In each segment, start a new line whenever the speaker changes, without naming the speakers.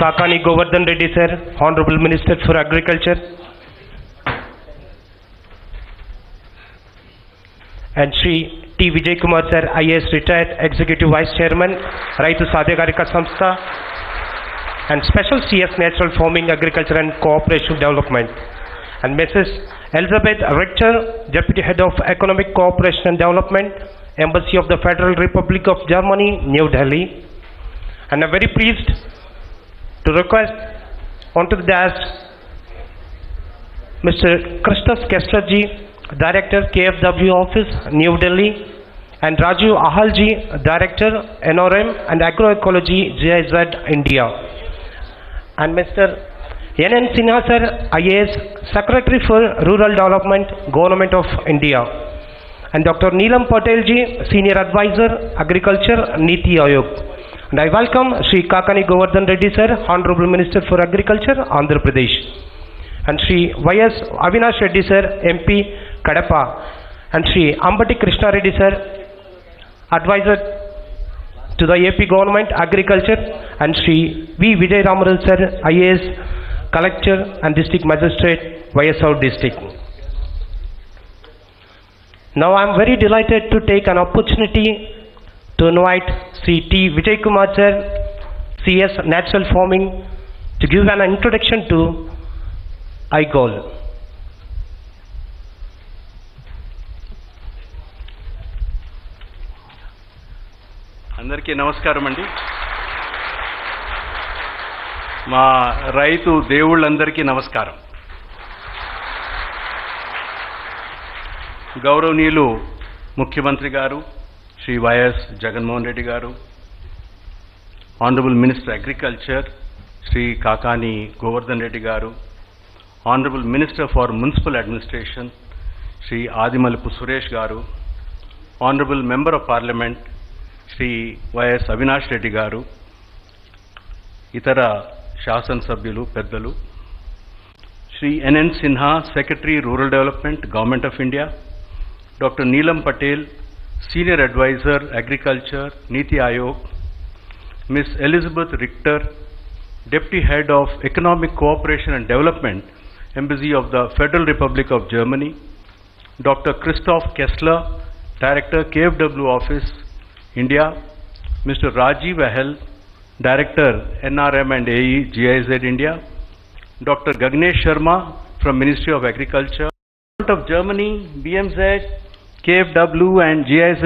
Kakani Govardhan Reddy sir, Honorable Minister for Agriculture, and Shri T. Vijay Kumar sir, IAS retired Executive Vice Chairman, Raitu Sadhyakarika Samstha, and Special CS Natural Farming, Agriculture and Cooperation Development, and Mrs. Elizabeth Richter, Deputy Head of Economic Cooperation and Development, Embassy of the Federal Republic of Germany, New Delhi. And I'm very pleased to request onto the dais Mr. Christos Kessler-ji, Director, KFW Office, New Delhi, and Raju Ahal-ji, Director, NRM and Agroecology, GIZ, India. And Mr. N.N. Sinha sir, IAS, Secretary for Rural Development, Government of India. And Dr. Neelam Patel-ji, Senior Advisor, Agriculture, Niti Ayog. And I welcome Shri Kakani Govardhan Reddy sir, Honorable Minister for Agriculture, Andhra Pradesh. And Shri Y.S. Avinash Reddy sir, MP, Kadapa. And Shri Ambati Krishna Reddy sir, Advisor to the AP Government, Agriculture. And Shri V. Vijay Ramaral sir, IAS, Collector and District Magistrate, YSR District. Now I am very delighted to take an opportunity to invite Sri T. Vijay Kumar sir, CS Natural Farming, to give an introduction to IGOL.
అందరికీ నమస్కారం అండి. మా రైతు దేవుళ్ళందరికీ నమస్కారం. గౌరవనీయులు ముఖ్యమంత్రి గారు Shri YS Jaganmohan Reddy garu, honourable minister agriculture Shri Kakani Govardhan Reddy garu, honourable minister for municipal administration Shri Adimulapu Suresh garu, honourable member of parliament Shri YS Avinash Reddy garu, ఇతర శాసనసభ్యులు పెద్దలు, Shri NN Sinha, secretary rural development, government of India, doctor Neelam Patel, Senior Advisor, Agriculture, Niti Ayog, Ms. Elizabeth Richter, Deputy Head of Economic Cooperation and Development, Embassy of the Federal Republic of Germany, Dr. Christos Kessler, Director, KFW Office, India, Mr. Rajiv Ahal, Director, NRM and AE, GIZ, India, Dr. Gagnesh Sharma from Ministry of Agriculture, of Germany, BMZ, KFW and GIZ,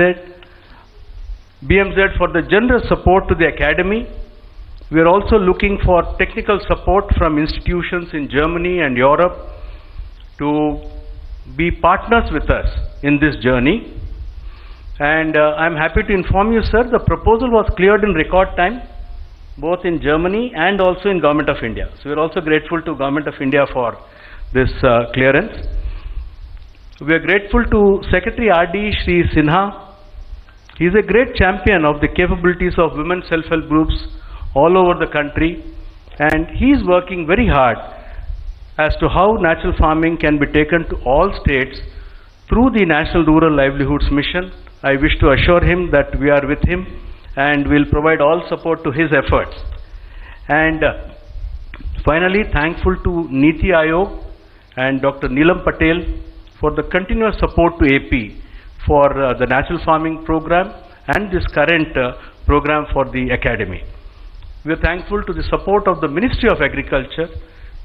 BMZ for the generous support to the Academy. We are also looking for technical support from institutions in Germany and Europe to be partners with us in this journey. And I'm happy to inform you, sir, the proposal was cleared in record time, both in Germany and also in Government of India. So we are also grateful to Government of India for this clearance. We are grateful to Secretary RD Shri Sinha. He is a great champion of the capabilities of women self-help groups all over the country, and he is working very hard as to how natural farming can be taken to all states through the National Rural Livelihoods Mission. I wish to assure him that we are with him and will provide all support to his efforts. And finally, thankful to Niti Ayog and Dr. Neelam Patel for the continuous support to AP for the natural farming program and this current program for the Academy. We are thankful to the support of the Ministry of Agriculture,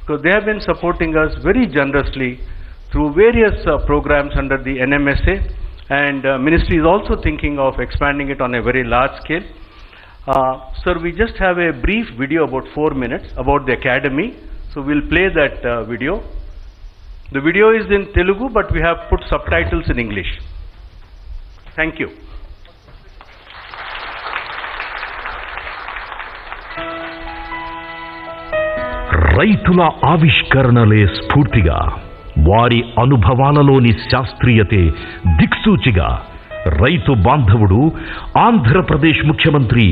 because they have been supporting us very generously through various programs under the NMSA, and Ministry is also thinking of expanding it on a very large scale. Sir, we just have a brief video about 4 minutes about the Academy, so we'll play that video. The video is in Telugu, but we have put subtitles in English. Thank you.
రైతుల ఆవిష్కరణలే స్ఫూర్తిగా, వారి అనుభవాలలోని శాస్త్రీయతే దిక్సూచిగా రైతు బాంధవుడు ఆంధ్రప్రదేశ్ ముఖ్యమంత్రి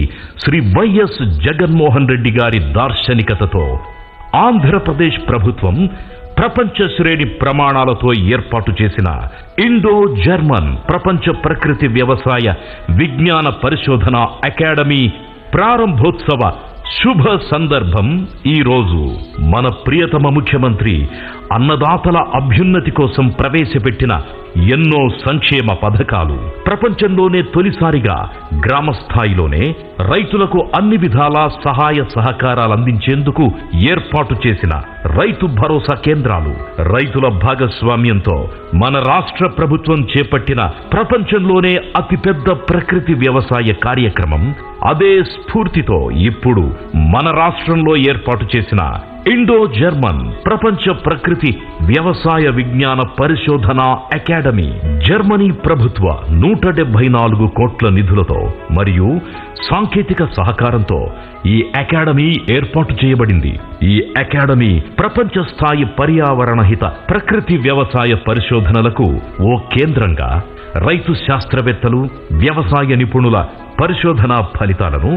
Shri YS Jaganmohan Reddy గారి దార్శనికతతో ఆంధ్రప్రదేశ్ ప్రభుత్వం ప్రపంచ శ్రేణి ప్రమాణాలతో ఏర్పాటు చేసిన ఇండో జర్మన్ ప్రపంచ ప్రకృతి వ్యవసాయ విజ్ఞాన పరిశోధన అకాడమీ ప్రారంభోత్సవ శుభ సందర్భం ఈ రోజు. మన ప్రియతమ ముఖ్యమంత్రి అన్నదాతల అభ్యున్నతి కోసం ప్రవేశపెట్టిన ఎన్నో సంక్షేమ పథకాలు, ప్రపంచంలోనే తొలిసారిగా గ్రామ స్థాయిలోనే రైతులకు అన్ని విధాలా సహాయ సహకారాలు అందించేందుకు ఏర్పాటు చేసిన రైతు భరోసా కేంద్రాలు, రైతుల భాగస్వామ్యంతో మన రాష్ట్ర ప్రభుత్వం చేపట్టిన ప్రపంచంలోనే అతిపెద్ద ప్రకృతి వ్యవసాయ కార్యక్రమం, అదే స్ఫూర్తితో ఇప్పుడు మన రాష్ట్రంలో ఏర్పాటు చేసిన ఇండో జర్మన్ ప్రపంచ ప్రకృతి వ్యవసాయ విజ్ఞాన పరిశోధన అకాడమీ, జర్మనీ ప్రభుత్వ 174 కోట్ల నిధులతో మరియు సాంకేతిక సహకారంతో ఈ అకాడమీ ఏర్పాటు చేయబడింది. ఈ అకాడమీ ప్రపంచ స్థాయి పర్యావరణ హిత ప్రకృతి వ్యవసాయ పరిశోధనలకు ఓ కేంద్రంగా రైతు శాస్త్రవేత్తలు, వ్యవసాయ నిపుణుల పరిశోధనా ఫలితాలను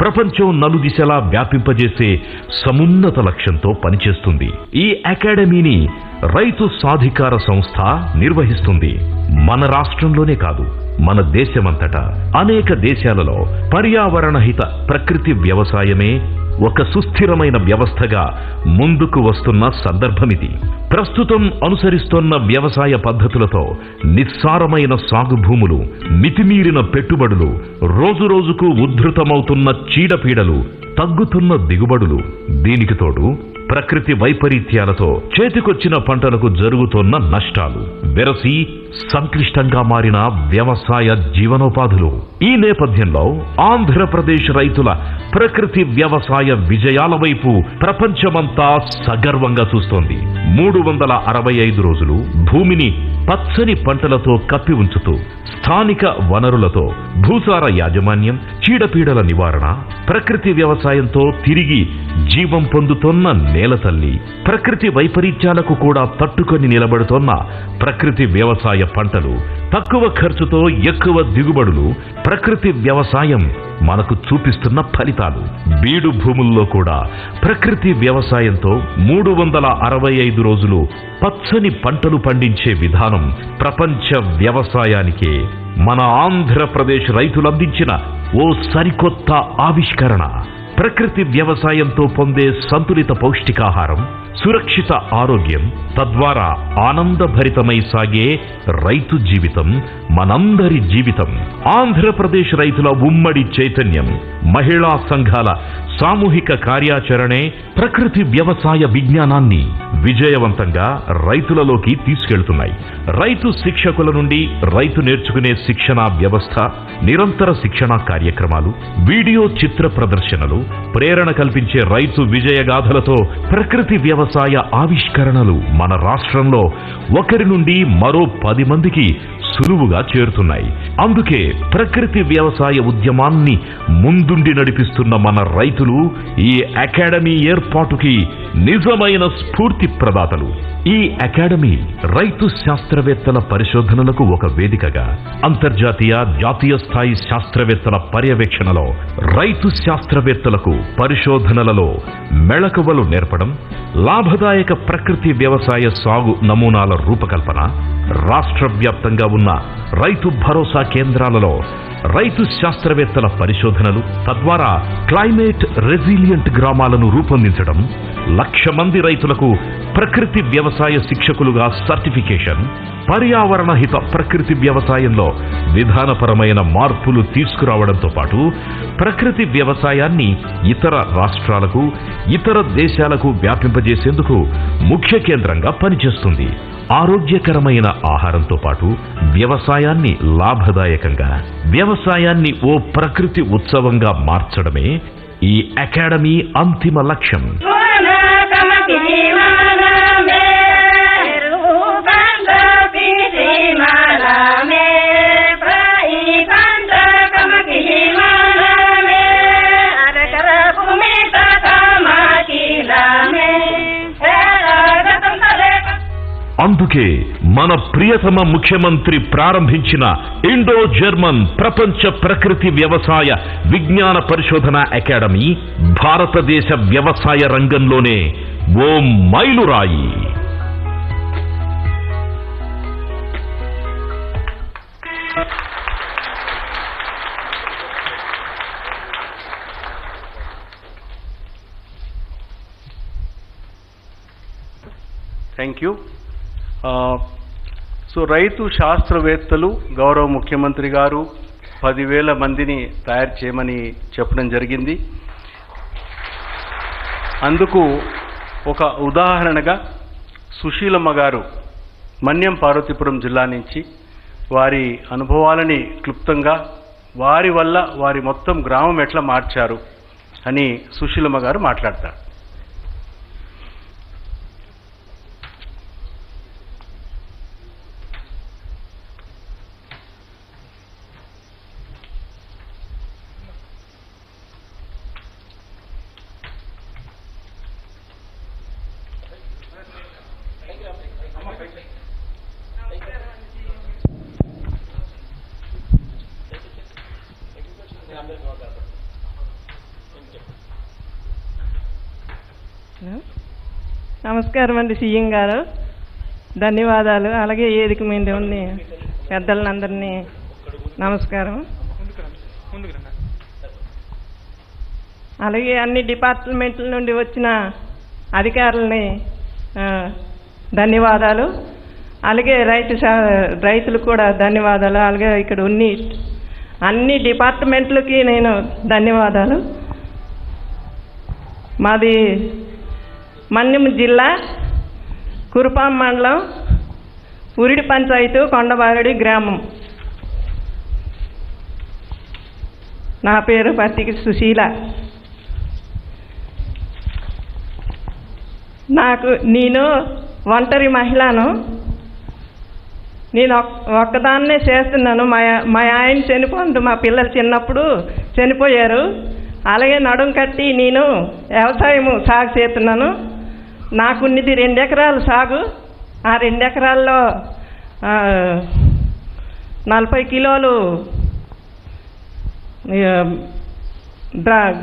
ప్రపంచం నలుదిశలా వ్యాపింపజేసే సమున్నత లక్ష్యంతో పనిచేస్తుంది. ఈ అకాడమీని రైతు సాధికార సంస్థ నిర్వహిస్తుంది. మన రాష్ట్రంలోనే కాదు, మన దేశమంతటా అనేక దేశాలలో పర్యావరణ హిత ప్రకృతి వ్యవసాయమే ఒక సుస్థిరమైన వ్యవస్థగా ముందుకు వస్తున్న సందర్భమిది. ప్రస్తుతం అనుసరిస్తున్న వ్యవసాయ పద్ధతులతో నిస్సారమైన సాగు భూములు, మితిమీరిన పెట్టుబడులు, రోజురోజుకు ఉద్ధృతమవుతున్న చీడపీడలు, తగ్గుతున్న దిగుబడులు, దీనికి తోడు ప్రకృతి వైపరీత్యాలతో చేతికొచ్చిన పంటలకు జరుగుతున్న నష్టాలు, వెరసి సంక్లిష్టంగా మారిన వ్యవసాయ జీవనోపాధులు. ఈ నేపథ్యంలో ఆంధ్రప్రదేశ్ రైతుల ప్రకృతి వ్యవసాయ విజయాల వైపు ప్రపంచమంతా సగర్వంగా చూస్తోంది. 365 రోజులు భూమిని పచ్చని పంటలతో కప్పి ఉంచుతూ స్థానిక వనరులతో భూసార యాజమాన్యం, చీడపీడల నివారణ, ప్రకృతి వ్యవసాయంతో తిరిగి జీవం పొందుతోన్న నేల తల్లి, ప్రకృతి వైపరీత్యాలకు కూడా తట్టుకొని నిలబడుతోన్న ప్రకృతి వ్యవసాయ పంటలు, తక్కువ ఖర్చుతో ఎక్కువ దిగుబడులు, ప్రకృతి వ్యవసాయం మనకు చూపిస్తున్న ఫలితాలు. బీడు భూముల్లో కూడా ప్రకృతి వ్యవసాయంతో 365 రోజులు పచ్చని పంటలు పండించే విధానం ప్రపంచ వ్యవసాయానికే మన ఆంధ్రప్రదేశ్ రైతులు అందించిన ఓ సరికొత్త ఆవిష్కరణ. ప్రకృతి వ్యవసాయంతో పొందే సంతులిత పౌష్టికాహారం, సురక్షిత ఆరోగ్యం, తద్వారా ఆనందభరితమై సాగే రైతు జీవితం మనందరి జీవితం. ఆంధ్రప్రదేశ్ రైతుల ఉమ్మడి చైతన్యం, మహిళా సంఘాల సామూహిక కార్యాచరణే ప్రకృతి వ్యవసాయ విజ్ఞానాన్ని విజయవంతంగా రైతులలోకి తీసుకెళ్తున్నాయి. రైతు శిక్షకుల నుండి రైతు నేర్చుకునే శిక్షణా వ్యవస్థ, నిరంతర శిక్షణా కార్యక్రమాలు, వీడియో చిత్ర ప్రదర్శనలు, ప్రేరణ కల్పించే రైతు విజయగాథలతో ప్రకృతి వ్యవసాయ ఆవిష్కరణలు మన రాష్ట్రంలో ఒకరి నుండి మరో 10 మందికి సులువుగా చేరుతున్నాయి. అందుకే ప్రకృతి వ్యవసాయ ఉద్యమాన్ని ముందుండి నడిపిస్తున్న మన రైతులు ఈ అకాడమీ ఏర్పాటుకి నిజమైన స్ఫూర్తి ప్రదాతలు. ఈ అకాడమీ రైతు శాస్త్రవేత్తల పరిశోధనలకు ఒక వేదికగా, అంతర్జాతీయ, జాతీయ స్థాయి శాస్త్రవేత్తల పర్యవేక్షణలో రైతు శాస్త్రవేత్తలకు పరిశోధనలలో మెళకువలు నేర్పడం, లాభదాయక ప్రకృతి వ్యవసాయ సాగు నమూనాల రూపకల్పన, రాష్ట్ర వ్యాప్తంగా ఉన్న రైతు భరోసా కేంద్రాలలో రైతు శాస్త్రవేత్తల పరిశోధనలు, తద్వారా క్లైమేట్ రెసిలియంట్ గ్రామాలను రూపొందించడం, 1,00,000 మంది రైతులకు ప్రకృతి వ్యవసాయ శిక్షకులుగా సర్టిఫికేషన్, పర్యావరణ హిత ప్రకృతి వ్యవసాయంలో విధానపరమైన మార్పులు తీసుకురావడంతో పాటు ప్రకృతి వ్యవసాయాన్ని ఇతర రాష్ట్రాలకు, ఇతర దేశాలకు వ్యాపింపజేసేందుకు ముఖ్య కేంద్రంగా పనిచేస్తుంది. ఆరోగ్యకరమైన ఆహారంతో పాటు వ్యవసాయాన్ని లాభదాయకంగా, వ్యవసాయాన్ని ఓ ప్రకృతి ఉత్సవంగా మార్చడమే ఈ అకాడమీ అంతిమ లక్ష్యం. అందుకే మన ప్రియతమ ముఖ్యమంత్రి ప్రారంభించిన ఇండో జర్మన్ ప్రపంచ ప్రకృతి వ్యవసాయ విజ్ఞాన పరిశోధన అకాడమీ భారతదేశ వ్యవసాయ రంగంలోనే ఓ మైలురాయి.
Thank you. సో రైతు శాస్త్రవేత్తలు గౌరవ ముఖ్యమంత్రి గారు 10,000 మందిని తయారు చేయమని చెప్పడం జరిగింది. అందుకు ఒక ఉదాహరణగా సుశీలమ్మ గారు మన్యం పార్వతీపురం జిల్లా నుంచి వారి అనుభవాలని క్లుప్తంగా వారి వల్ల వారి మొత్తం గ్రామం ఎట్లా మార్చారు అని సుశీలమ్మ గారు మాట్లాడతారు.
నమస్కారం అండి సీఎం గారు, ధన్యవాదాలు. అలాగే వేదిక మీద ఉన్న పెద్దలందరినీ నమస్కారం. అలాగే అన్ని డిపార్ట్మెంట్ల నుండి వచ్చిన అధికారులని ధన్యవాదాలు. అలాగే రైతులకు కూడా ధన్యవాదాలు. అలాగే ఇక్కడ అన్ని డిపార్ట్మెంట్లకి నేను ధన్యవాదాలు. మాది మన్యం జిల్లా కురుపాం మండలం ఉరిడి పంచాయతీ కొండబారెడి గ్రామం. నా పేరు పత్తికి సుశీల. నేను ఒంటరి మహిళను. నేను ఒక్కదాన్నే చేస్తున్నాను. మా ఆయన చనిపోయింది, మా పిల్లలు చిన్నప్పుడు చనిపోయారు. అలాగే నడుం కట్టి నేను వ్యవసాయం సాగు చేస్తున్నాను. నాకున్నది 2 ఎకరాలు సాగు. ఆ 2 ఎకరాల్లో 40 కిలోలు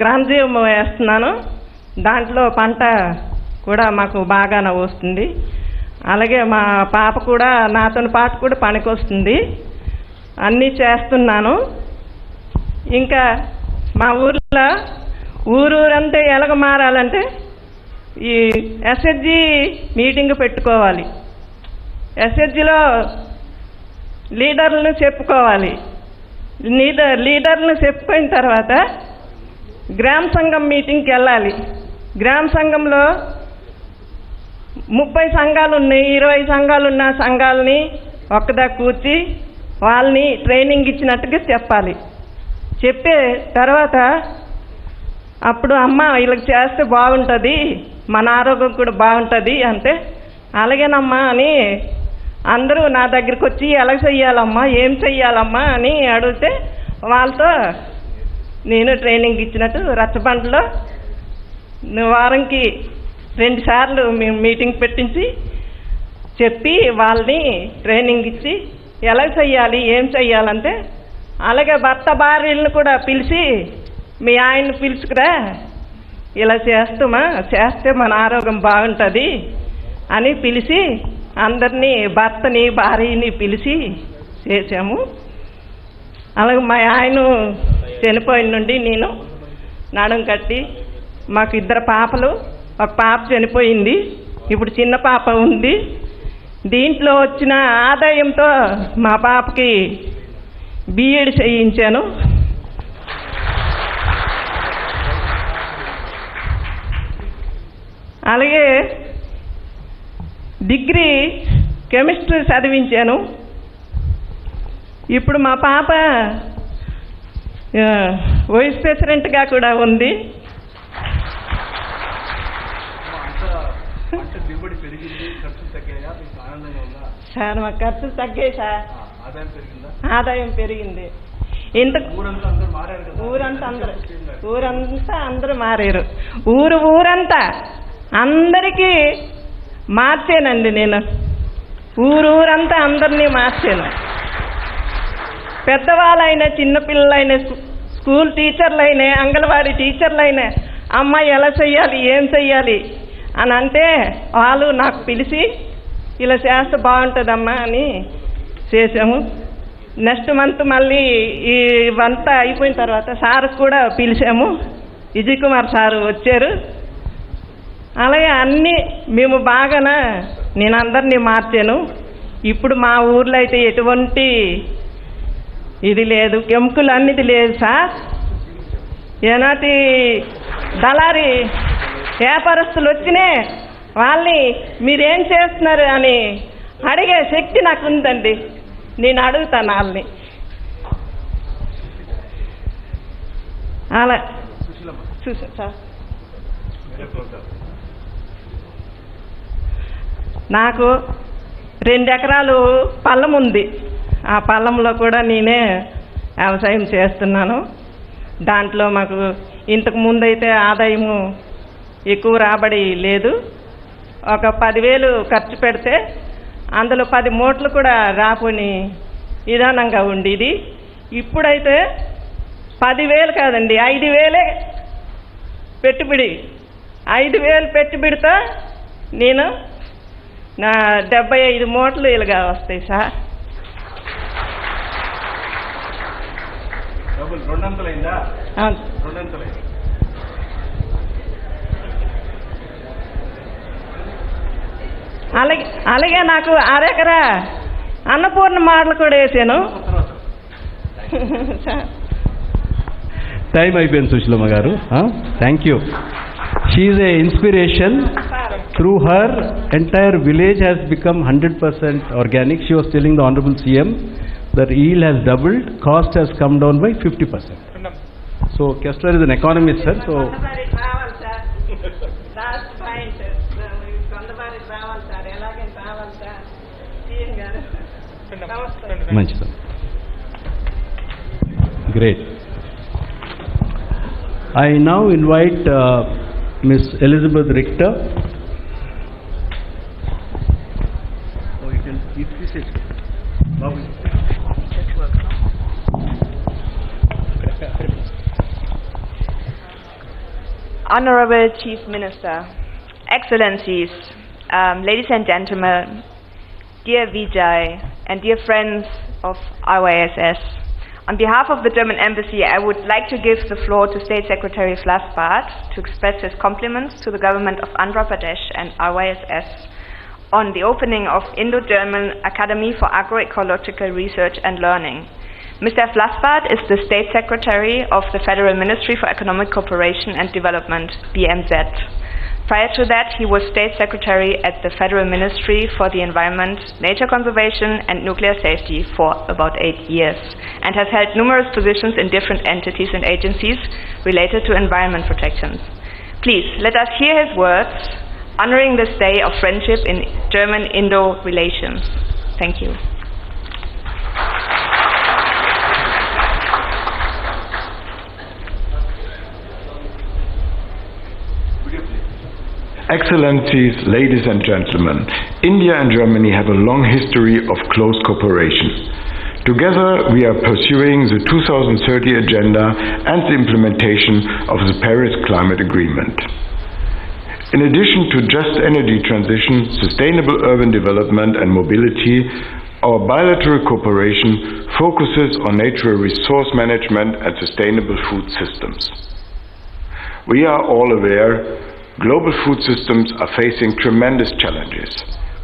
గ్రాంజీవం వేస్తున్నాను. దాంట్లో పంట కూడా మాకు బాగానే వస్తుంది. అలాగే మా పాప కూడా నాతో పాటు కూడా పనికొస్తుంది. అన్నీ చేస్తున్నాను. ఇంకా మా ఊర్లో ఊరంతా ఎలాగ మారాలంటే ఈ ఎస్హెచ్జి మీటింగ్ పెట్టుకోవాలి. ఎస్హెచ్జిలో లీడర్లను చెప్పుకోవాలి. లీడర్లను చెప్పుకోయిన తర్వాత గ్రామ సంఘం మీటింగ్కి వెళ్ళాలి. గ్రామ సంఘంలో 30 సంఘాలు ఉన్నాయి, 20 సంఘాలు ఉన్న సంఘాలని ఒక్కదా కూర్చి వాళ్ళని ట్రైనింగ్ ఇచ్చినట్టుగా చెప్పాలి. చెప్పే తర్వాత అప్పుడు అమ్మ వీళ్ళకి చేస్తే బాగుంటుంది, మన ఆరోగ్యం కూడా బాగుంటుంది అంటే అలాగేనమ్మా అని అందరూ నా దగ్గరికి వచ్చి ఎలా చెయ్యాలమ్మా, ఏం చెయ్యాలమ్మా అని అడిగితే వాళ్ళతో నేను ట్రైనింగ్ ఇచ్చినట్టు రచ్చబండలో వారంకి 2 సార్లు మేము మీటింగ్ పెట్టించి చెప్పి వాళ్ళని ట్రైనింగ్ ఇచ్చి ఎలా చెయ్యాలి, ఏం చెయ్యాలంటే అలాగే భర్త భార్యలను కూడా పిలిచి మీ ఆయన్ని పిలుచుకురా, ఇలా చేస్తే మన ఆరోగ్యం బాగుంటుంది అని పిలిచి అందరినీ భర్తని భార్యని పిలిచి చేసాము. అలాగే మా ఆయన చనిపోయిన నుండి నేను నడుం కట్టి మాకు 2 పాపలు, ఒక పాప చనిపోయింది, ఇప్పుడు చిన్న పాప ఉంది. దీంట్లో వచ్చిన ఆదాయంతో మా పాపకి బిఎడ్ చేయించాను. అలాగే డిగ్రీ కెమిస్ట్రీ చదివించాను. ఇప్పుడు మా పాప వైస్ ప్రెసిడెంట్గా కూడా ఉంది. సార్ మా ఖర్చులు తగ్గాయి సార్, ఆదాయం పెరిగింది. ఇంత ఊరంతా అందరూ మారారు. ఊరంతా అందరికీ మార్చానండి నేను. ఊరంతా అందరినీ మార్చాను. పెద్దవాళ్ళైనా చిన్నపిల్లలైనా స్కూల్ టీచర్లైనా అంగన్వాడీ టీచర్లైనా అమ్మాయి ఎలా చెయ్యాలి, ఏం చెయ్యాలి అని అంటే వాళ్ళు నాకు పిలిచి ఇలా చేస్తే బాగుంటుందమ్మా అని చేసాము. నెక్స్ట్ మంత్ మళ్ళీ ఈ వంట అయిపోయిన తర్వాత సార్ కూడా పిలిచాము. విజయ్ కుమార్ సారు వచ్చారు. అలాగే అన్నీ మేము బాగానే నేను అందరినీ మార్చాను. ఇప్పుడు మా ఊర్లో అయితే ఎటువంటి ఇది లేదు, ఎముకలు అన్నిది లేదు సార్. ఏనాటి దళారి వ్యాపారస్తులు వచ్చినే వాళ్ళని మీరేం చేస్తున్నారు అని అడిగే శక్తి నాకు ఉందండి. నేను అడుగుతాను వాళ్ళని. అలా చూసా సార్. నాకు 2 ఎకరాలు పొలం ఉంది. ఆ పొలంలో కూడా నేనే వ్యవసాయం చేస్తున్నాను. దాంట్లో మాకు ఇంతకు ముందైతే ఆదాయము ఎక్కువ రాబడి లేదు. ఒక 10,000 ఖర్చు పెడితే అందులో 10 మూటలు కూడా రాపోని విధానంగా ఉండేది. ఇప్పుడైతే 10,000 కాదండి, 5,000 పెట్టుబడి. 5,000 పెట్టుబడితో నేను నా 75 మూటలు ఇలాగా వస్తాయి సార్. అలాగే నాకు 6 ఎకరా అన్నపూర్ణ మోడల్ కూడా వేసాను.
టైం అయిపోయింది సుశీలమ్మ గారు. Thank you. She is a inspiration. Through her, entire village has become 100% organic. She was telling the Honorable CM that yield has doubled, cost has come down by 50%. So Kessler is an economist, sir. So great. I now invite Miss Elizabeth Richter.
Honorable Chief Minister, Excellencies, ladies and gentlemen, dear Vijay and dear friends of IYSS, on behalf of the German Embassy, I would like to give the floor to State Secretary Flasbart to express his compliments to the government of Andhra Pradesh and IYSS on the opening of Indo-German Academy for Agroecological Research and Learning. Mr. Flasbart is the State Secretary of the Federal Ministry for Economic Cooperation and Development, BMZ. Prior to that, he was State Secretary at the Federal Ministry for the Environment, Nature Conservation and Nuclear Safety for about 8 years, and has held numerous positions in different entities and agencies related to environment protection. Please, let us hear his words, honoring this day of friendship in German-Indo relations. Thank you.
Excellencies, ladies and gentlemen, India and Germany have a long history of close cooperation. Together, we are pursuing the 2030 Agenda and the implementation of the Paris Climate Agreement. In addition to just energy transition, sustainable urban development and mobility, our bilateral cooperation focuses on natural resource management and sustainable food systems. We are all aware global food systems are facing tremendous challenges.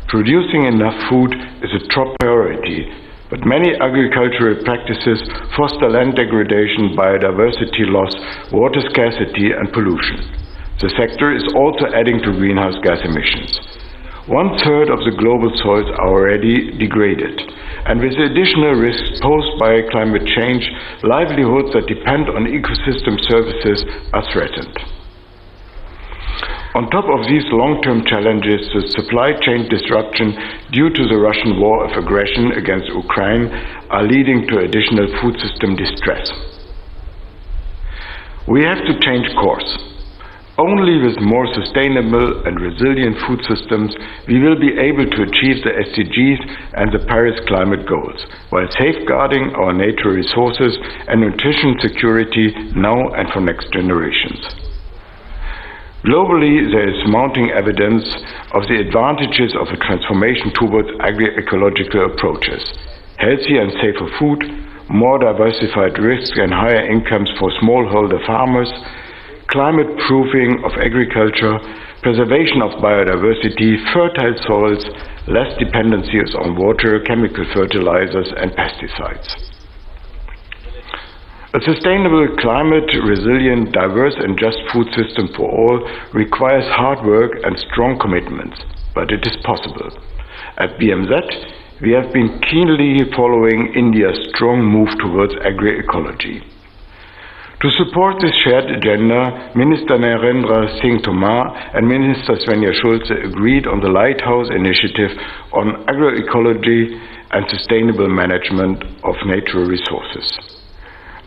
Producing enough food is a top priority, but many agricultural practices foster land degradation, biodiversity loss, water scarcity and pollution. The sector is also adding to greenhouse gas emissions. 1/3 of the global soils are already degraded, and with the additional risks posed by climate change, livelihoods that depend on ecosystem services are threatened. On top of these long-term challenges, the supply chain disruption due to the Russian war of aggression against Ukraine are leading to additional food system distress. We have to change course. Only with more sustainable and resilient food systems we will be able to achieve the SDGs and the Paris climate goals, while safeguarding our natural resources and nutrition security now and for next generations. Globally, there is mounting evidence of the advantages of a transformation towards agroecological approaches. Healthier and safer food, more diversified risks and higher incomes for smallholder farmers, climate proofing of agriculture, preservation of biodiversity, fertile soils, less dependencies on water, chemical fertilizers and pesticides. A sustainable, climate-resilient, diverse and just food system for all requires hard work and strong commitments, but it is possible. At BMZ, we have been keenly following India's strong move towards agroecology. To support this shared agenda, Minister Narendra Singh Tomar and Minister Svenja Schulze agreed on the Lighthouse Initiative on agroecology and sustainable management of natural resources.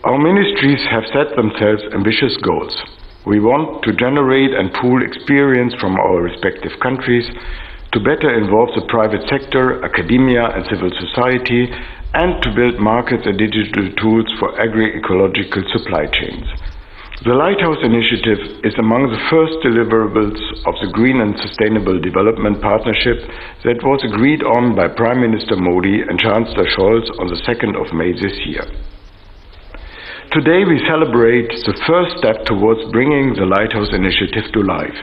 Our ministries have set themselves ambitious goals. We want to generate and pool experience from our respective countries, to better involve the private sector, academia and civil society, and to build markets and digital tools for agroecological supply chains. The Lighthouse Initiative is among the first deliverables of the Green and Sustainable Development Partnership that was agreed on by Prime Minister Modi and Chancellor Scholz on the 2nd of May this year. Today we celebrate the first step towards bringing the Lighthouse Initiative to life,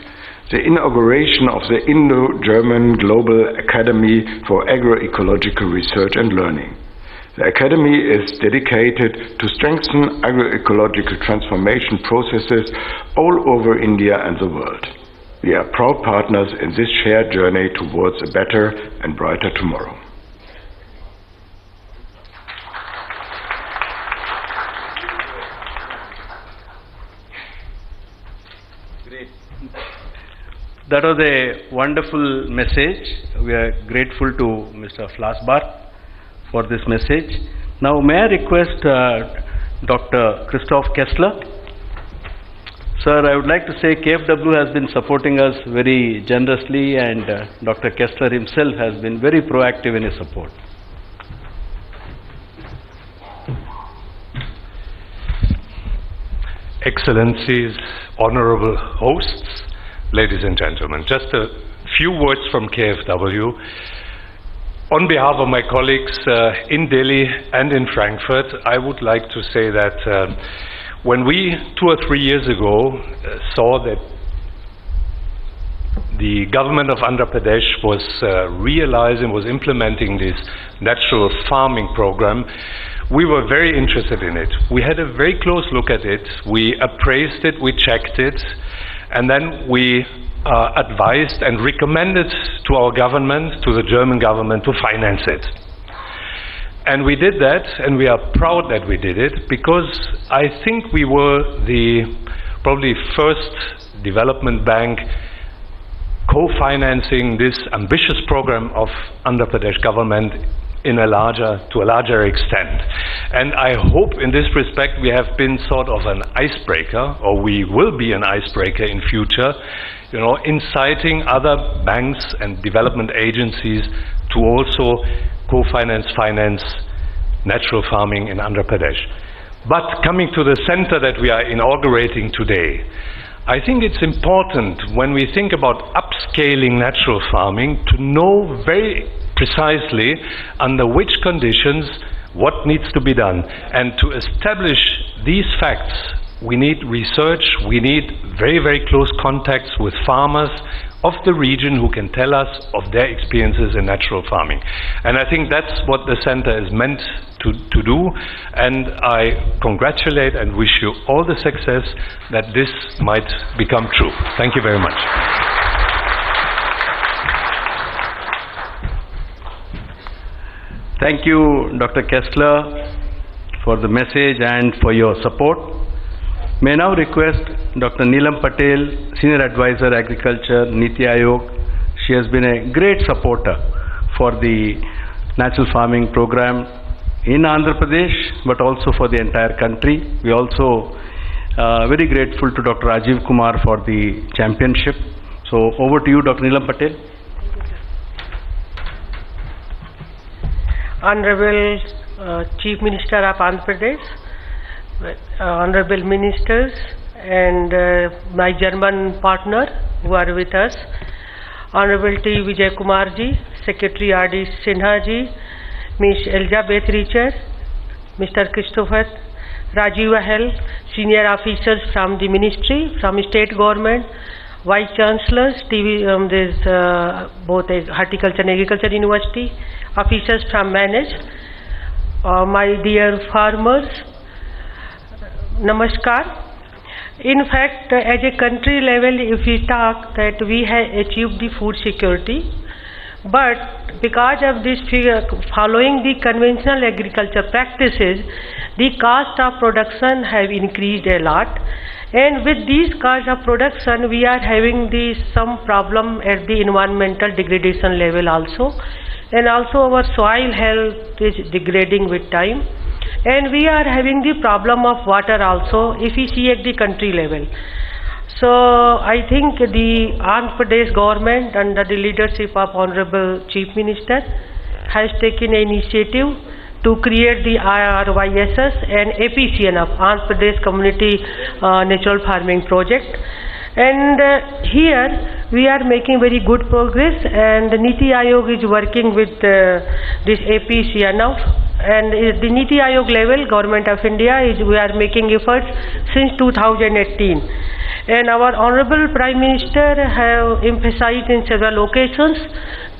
the inauguration of the Indo-German Global Academy for Agroecological Research and Learning. The Academy is dedicated to strengthen agroecological transformation processes all over India and the world. We are proud partners in this shared journey towards a better and brighter tomorrow.
That was a wonderful message. We are grateful to Mr. Flasbar for this message. Now may I request Dr. Christoph Kessler. Sir, I would like to say KFW has been supporting us very generously, and Dr. Kessler himself has been very proactive in his support.
Excellencies, honorable hosts, ladies and gentlemen, just a few words from KFW. On behalf of my colleagues in Delhi and in Frankfurt, I would like to say that when we 2 or 3 years ago saw that the government of Andhra Pradesh was was implementing this natural farming program, we were very interested in it. We had a very close look at it, we appraised it, we checked it, and then we advised and recommended to our government, to the German government, to finance it. And we did that, and we are proud that we did it, because I think we were the probably first development bank co-financing this ambitious program of Andhra Pradesh government to a larger extent. And I hope in this respect we have been sort of an icebreaker, or we will be an icebreaker in future, inciting other banks and development agencies to also finance natural farming in Andhra Pradesh. But coming to the center that we are inaugurating today, I think it's important when we think about upscaling natural farming to know very precisely under which conditions what needs to be done. And to establish these facts, we need research, we need very, very close contacts with farmers of the region who can tell us of their experiences in natural farming. And I think that's what the center is meant to do, and I congratulate and wish you all the success that this might become true. Thank you very much.
Thank you, Dr. Kessler, for the message and for your support. May I now request Dr. Neelam Patel, Senior Advisor Agriculture, Niti Aayog. She has been a great supporter for the natural farming program in Andhra Pradesh, but also for the entire country. We also very grateful to Dr. Rajiv Kumar for the championship. So over to you, Dr. Neelam Patel.
Honorable Chief Minister of Andhra Pradesh, Honorable Ministers, and my German partner who are with us, Honorable T. Vijay Kumar ji, Secretary R.D. Sinha ji, Ms. Elizabeth Richer, Mr. Christopher Rajiv Ahel, senior officers from the ministry, from state government, vice chancellors, there's both horticulture and agriculture university, officers from manage, my dear farmers, namaskar. In fact, at a country level, if we talk that we have achieved the food security, but because of this following the conventional agriculture practices, the cost of production have increased a lot, and with these cost of production we are having some problem at the environmental degradation level also, and also our soil health is degrading with time, and we are having the problem of water also if we see at the country level. So I think the Andhra Pradesh government under the leadership of Honorable Chief Minister has taken an initiative to create the RYSS and APCNF, Andhra Pradesh Community Natural Farming Project. And here we are making very good progress, and Niti Aayog is working with this APCNF, and the Niti Aayog level, Government of India, we are making efforts since 2018. And our Honorable Prime Minister have emphasized in several occasions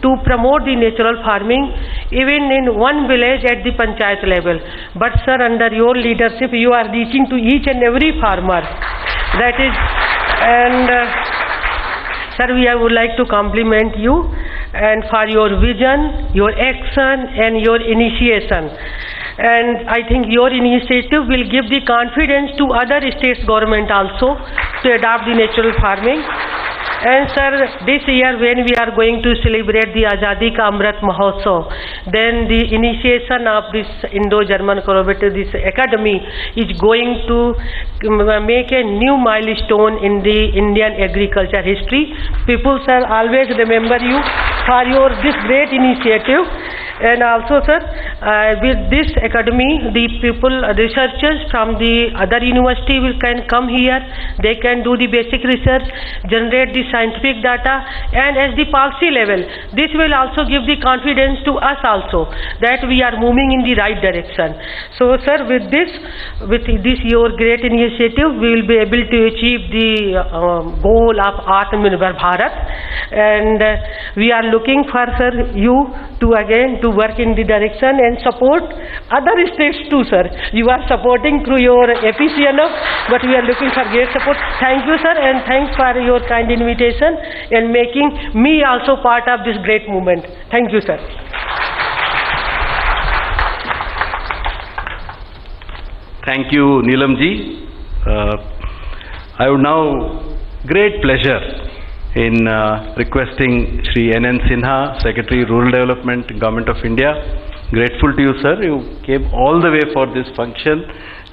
to promote the natural farming, even in one village at the panchayat level. But sir, under your leadership, you are reaching to each and every farmer. That is, and sir, I would like to compliment you and for your vision, your action and your initiation. And I think your initiative will give the confidence to other states government also to adopt the natural farming. And sir, this year when we are going to celebrate the Azadi Ka Amrit Mahotsav, then the initiation of this Indo-German collaborative, this academy, is going to make a new milestone in the Indian agriculture history. People, sir, always remember you for your this great initiative. And also, sir, with this academy, the people, researchers from the other university can come here. They can do the basic research, generate the scientific data, and at the policy level, this will also give the confidence to us also that we are moving in the right direction. So, sir, with this your great initiative, we will be able to achieve the goal of Atmanirbhar Bharat, and we are looking for, sir, you to again to work in the direction and support other states too, sir. You are supporting through your APCNF, but we are looking for great support. Thank you, sir, and thanks for your kind invitation and making me also part of this great movement. Thank you, sir.
Thank you, Neelam ji. I would now great pleasure in requesting Shri N.N. Sinha, Secretary Rural Development, Government of India. Grateful to you, sir. You came all the way for this function,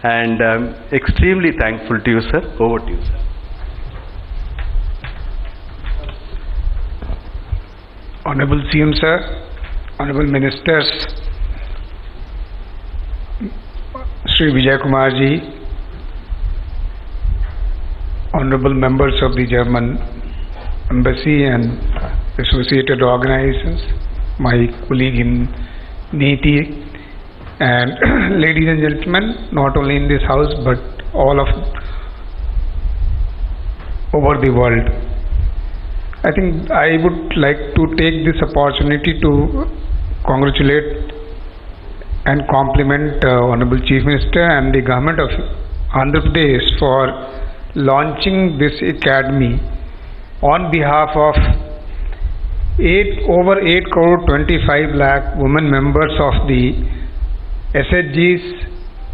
and I'm extremely thankful to you, sir. Over to you, sir.
Honorable CM, sir, Honorable Ministers, Shri Vijay Kumar ji, Honorable members of the German Embassy and associated organizations, my colleague in NITI, and ladies and gentlemen, not only in this house but all of over the world. I think I would like to take this opportunity to congratulate and compliment Honorable Chief Minister and the Government of Andhra Pradesh for launching this academy on behalf of over 8 crore 25 lakh women members of the SHGs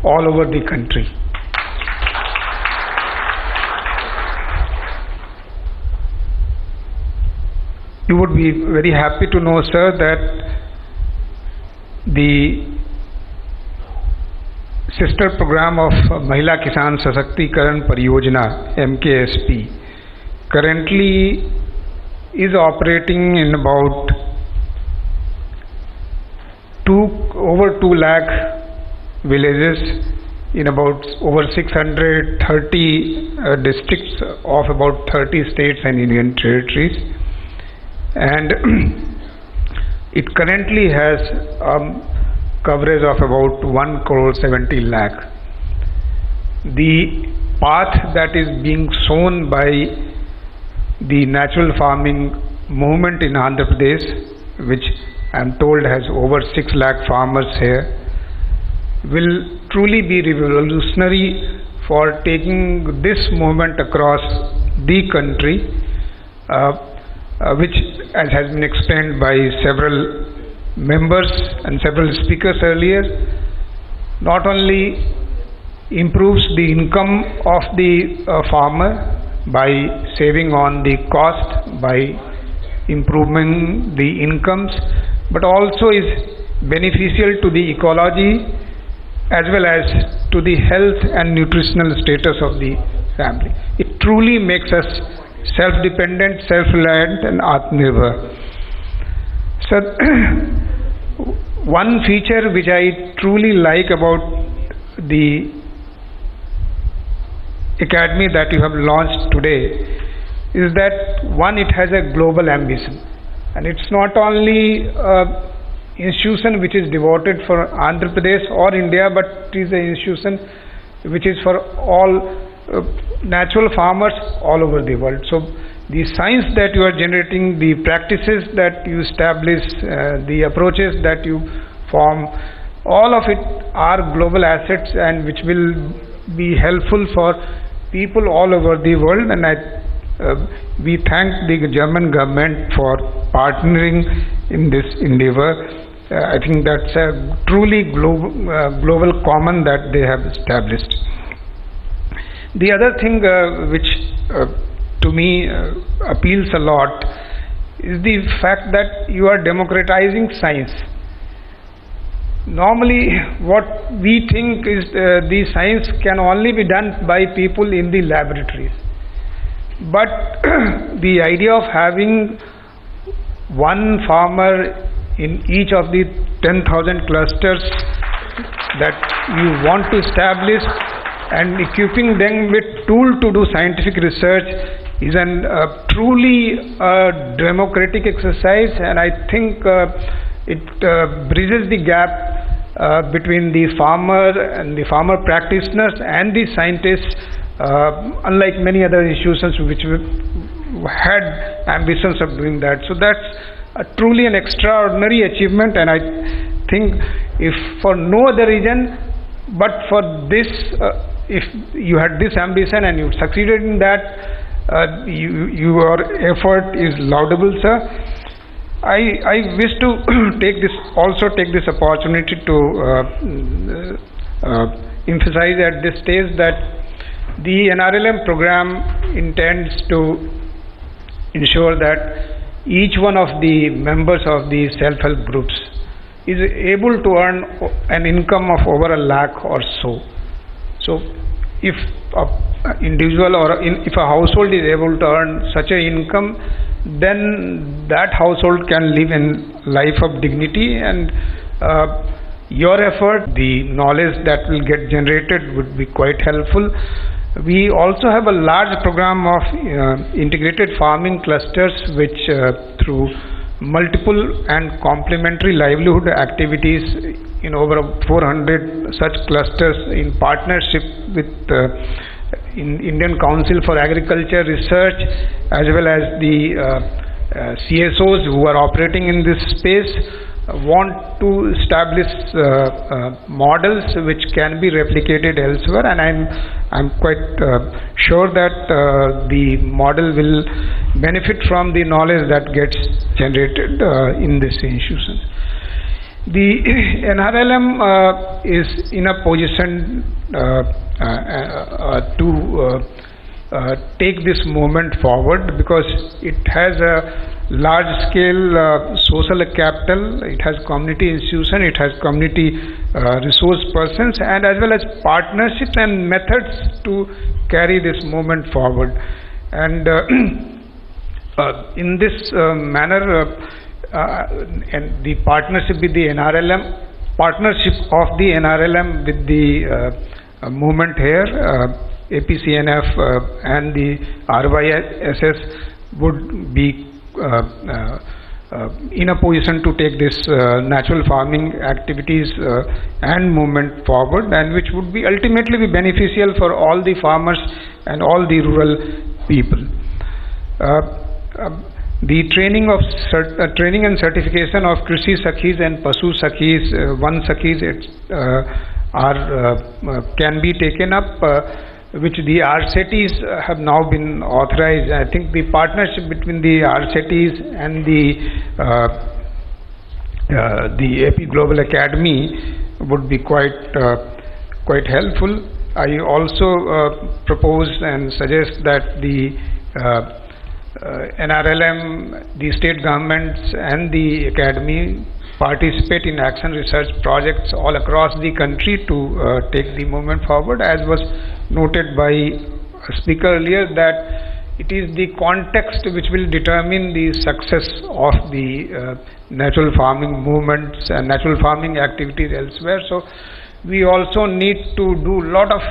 all over the country. You would be very happy to know, sir, that the sister program of Mahila Kisan Sashakti-karan Pariyojana, MKSP, currently is operating in about over 2 lakh villages in about over 630 districts of about 30 states and union territories, and it currently has coverage of about 1 crore 70 lakh. the path that is being shown by the natural farming movement in Andhra Pradesh, which I am told has over 6 lakh farmers here, will truly be revolutionary for taking this movement across the country, which, as has been explained by several members and several speakers earlier, not only improves the income of the farmer by saving on the cost, by improving the incomes, but also is beneficial to the ecology as well as to the health and nutritional status of the family. It truly makes us self-dependent, self-reliant and Atmanirbhar. So one feature which I truly like about the academy that you have launched today is that, one, it has a global ambition, and it's not only an institution which is devoted for Andhra Pradesh or India, but it is an institution which is for all natural farmers all over the world. So the science that you are generating, the practices that you establish, the approaches that you form, all of it are global assets and which will be helpful for people all over the world. And we thank the German government for partnering in this endeavor. I think that's a truly global common that they have established. The other thing which to me appeals a lot is the fact that you are democratizing science. Normally what we think is the science can only be done by people in the laboratories, but the idea of having one farmer in each of the 10,000 clusters that you want to establish and equipping them with tool to do scientific research is an truly democratic exercise, and I think it bridges the gap between the farmer and the farmer practitioners and the scientists, unlike many other institutions which had ambitions of doing that. So that's truly an extraordinary achievement, and I think if for no other reason but for this, if you had this ambition and you succeeded in that, your effort is laudable, sir. I wish to take this opportunity to emphasize at this stage that the NRLM program intends to ensure that each one of the members of the self-help groups is able to earn an income of over 1 lakh or so. So if an individual or if a household is able to earn such an income, then that household can live in life of dignity, and your effort, the knowledge that will get generated would be quite helpful. We also have a large program of integrated farming clusters which through multiple and complementary livelihood activities in over 400 such clusters in partnership with Indian Council for Agriculture Research as well as the CSOs who are operating in this space want to establish models which can be replicated elsewhere, and I'm quite sure that the model will benefit from the knowledge that gets generated in this institution. The NRLM is in a position to take this movement forward because it has a large scale social capital, it has community institution, it has community resource persons, and as well as partnerships and methods to carry this movement forward. And in this manner, and the partnership with the NRLM, partnership of the NRLM with the movement here, APCNF and the RYSS would be in a position to take this natural farming activities and movement forward, and which would be ultimately be beneficial for all the farmers and all the rural people. The training and certification of Krishi Sakhis and Pasu Sakhis, Van Sakhis can be taken up, which the RCTs have now been authorized. I think the partnership between the RCTs and the AP Global Academy would be quite helpful. I also propose and suggest that the NRLM, the state governments and the academy participate in action research projects all across the country to take the movement forward, as was noted by a speaker earlier, that it is the context which will determine the success of the natural farming movements and natural farming activities elsewhere. So we also need to do a lot of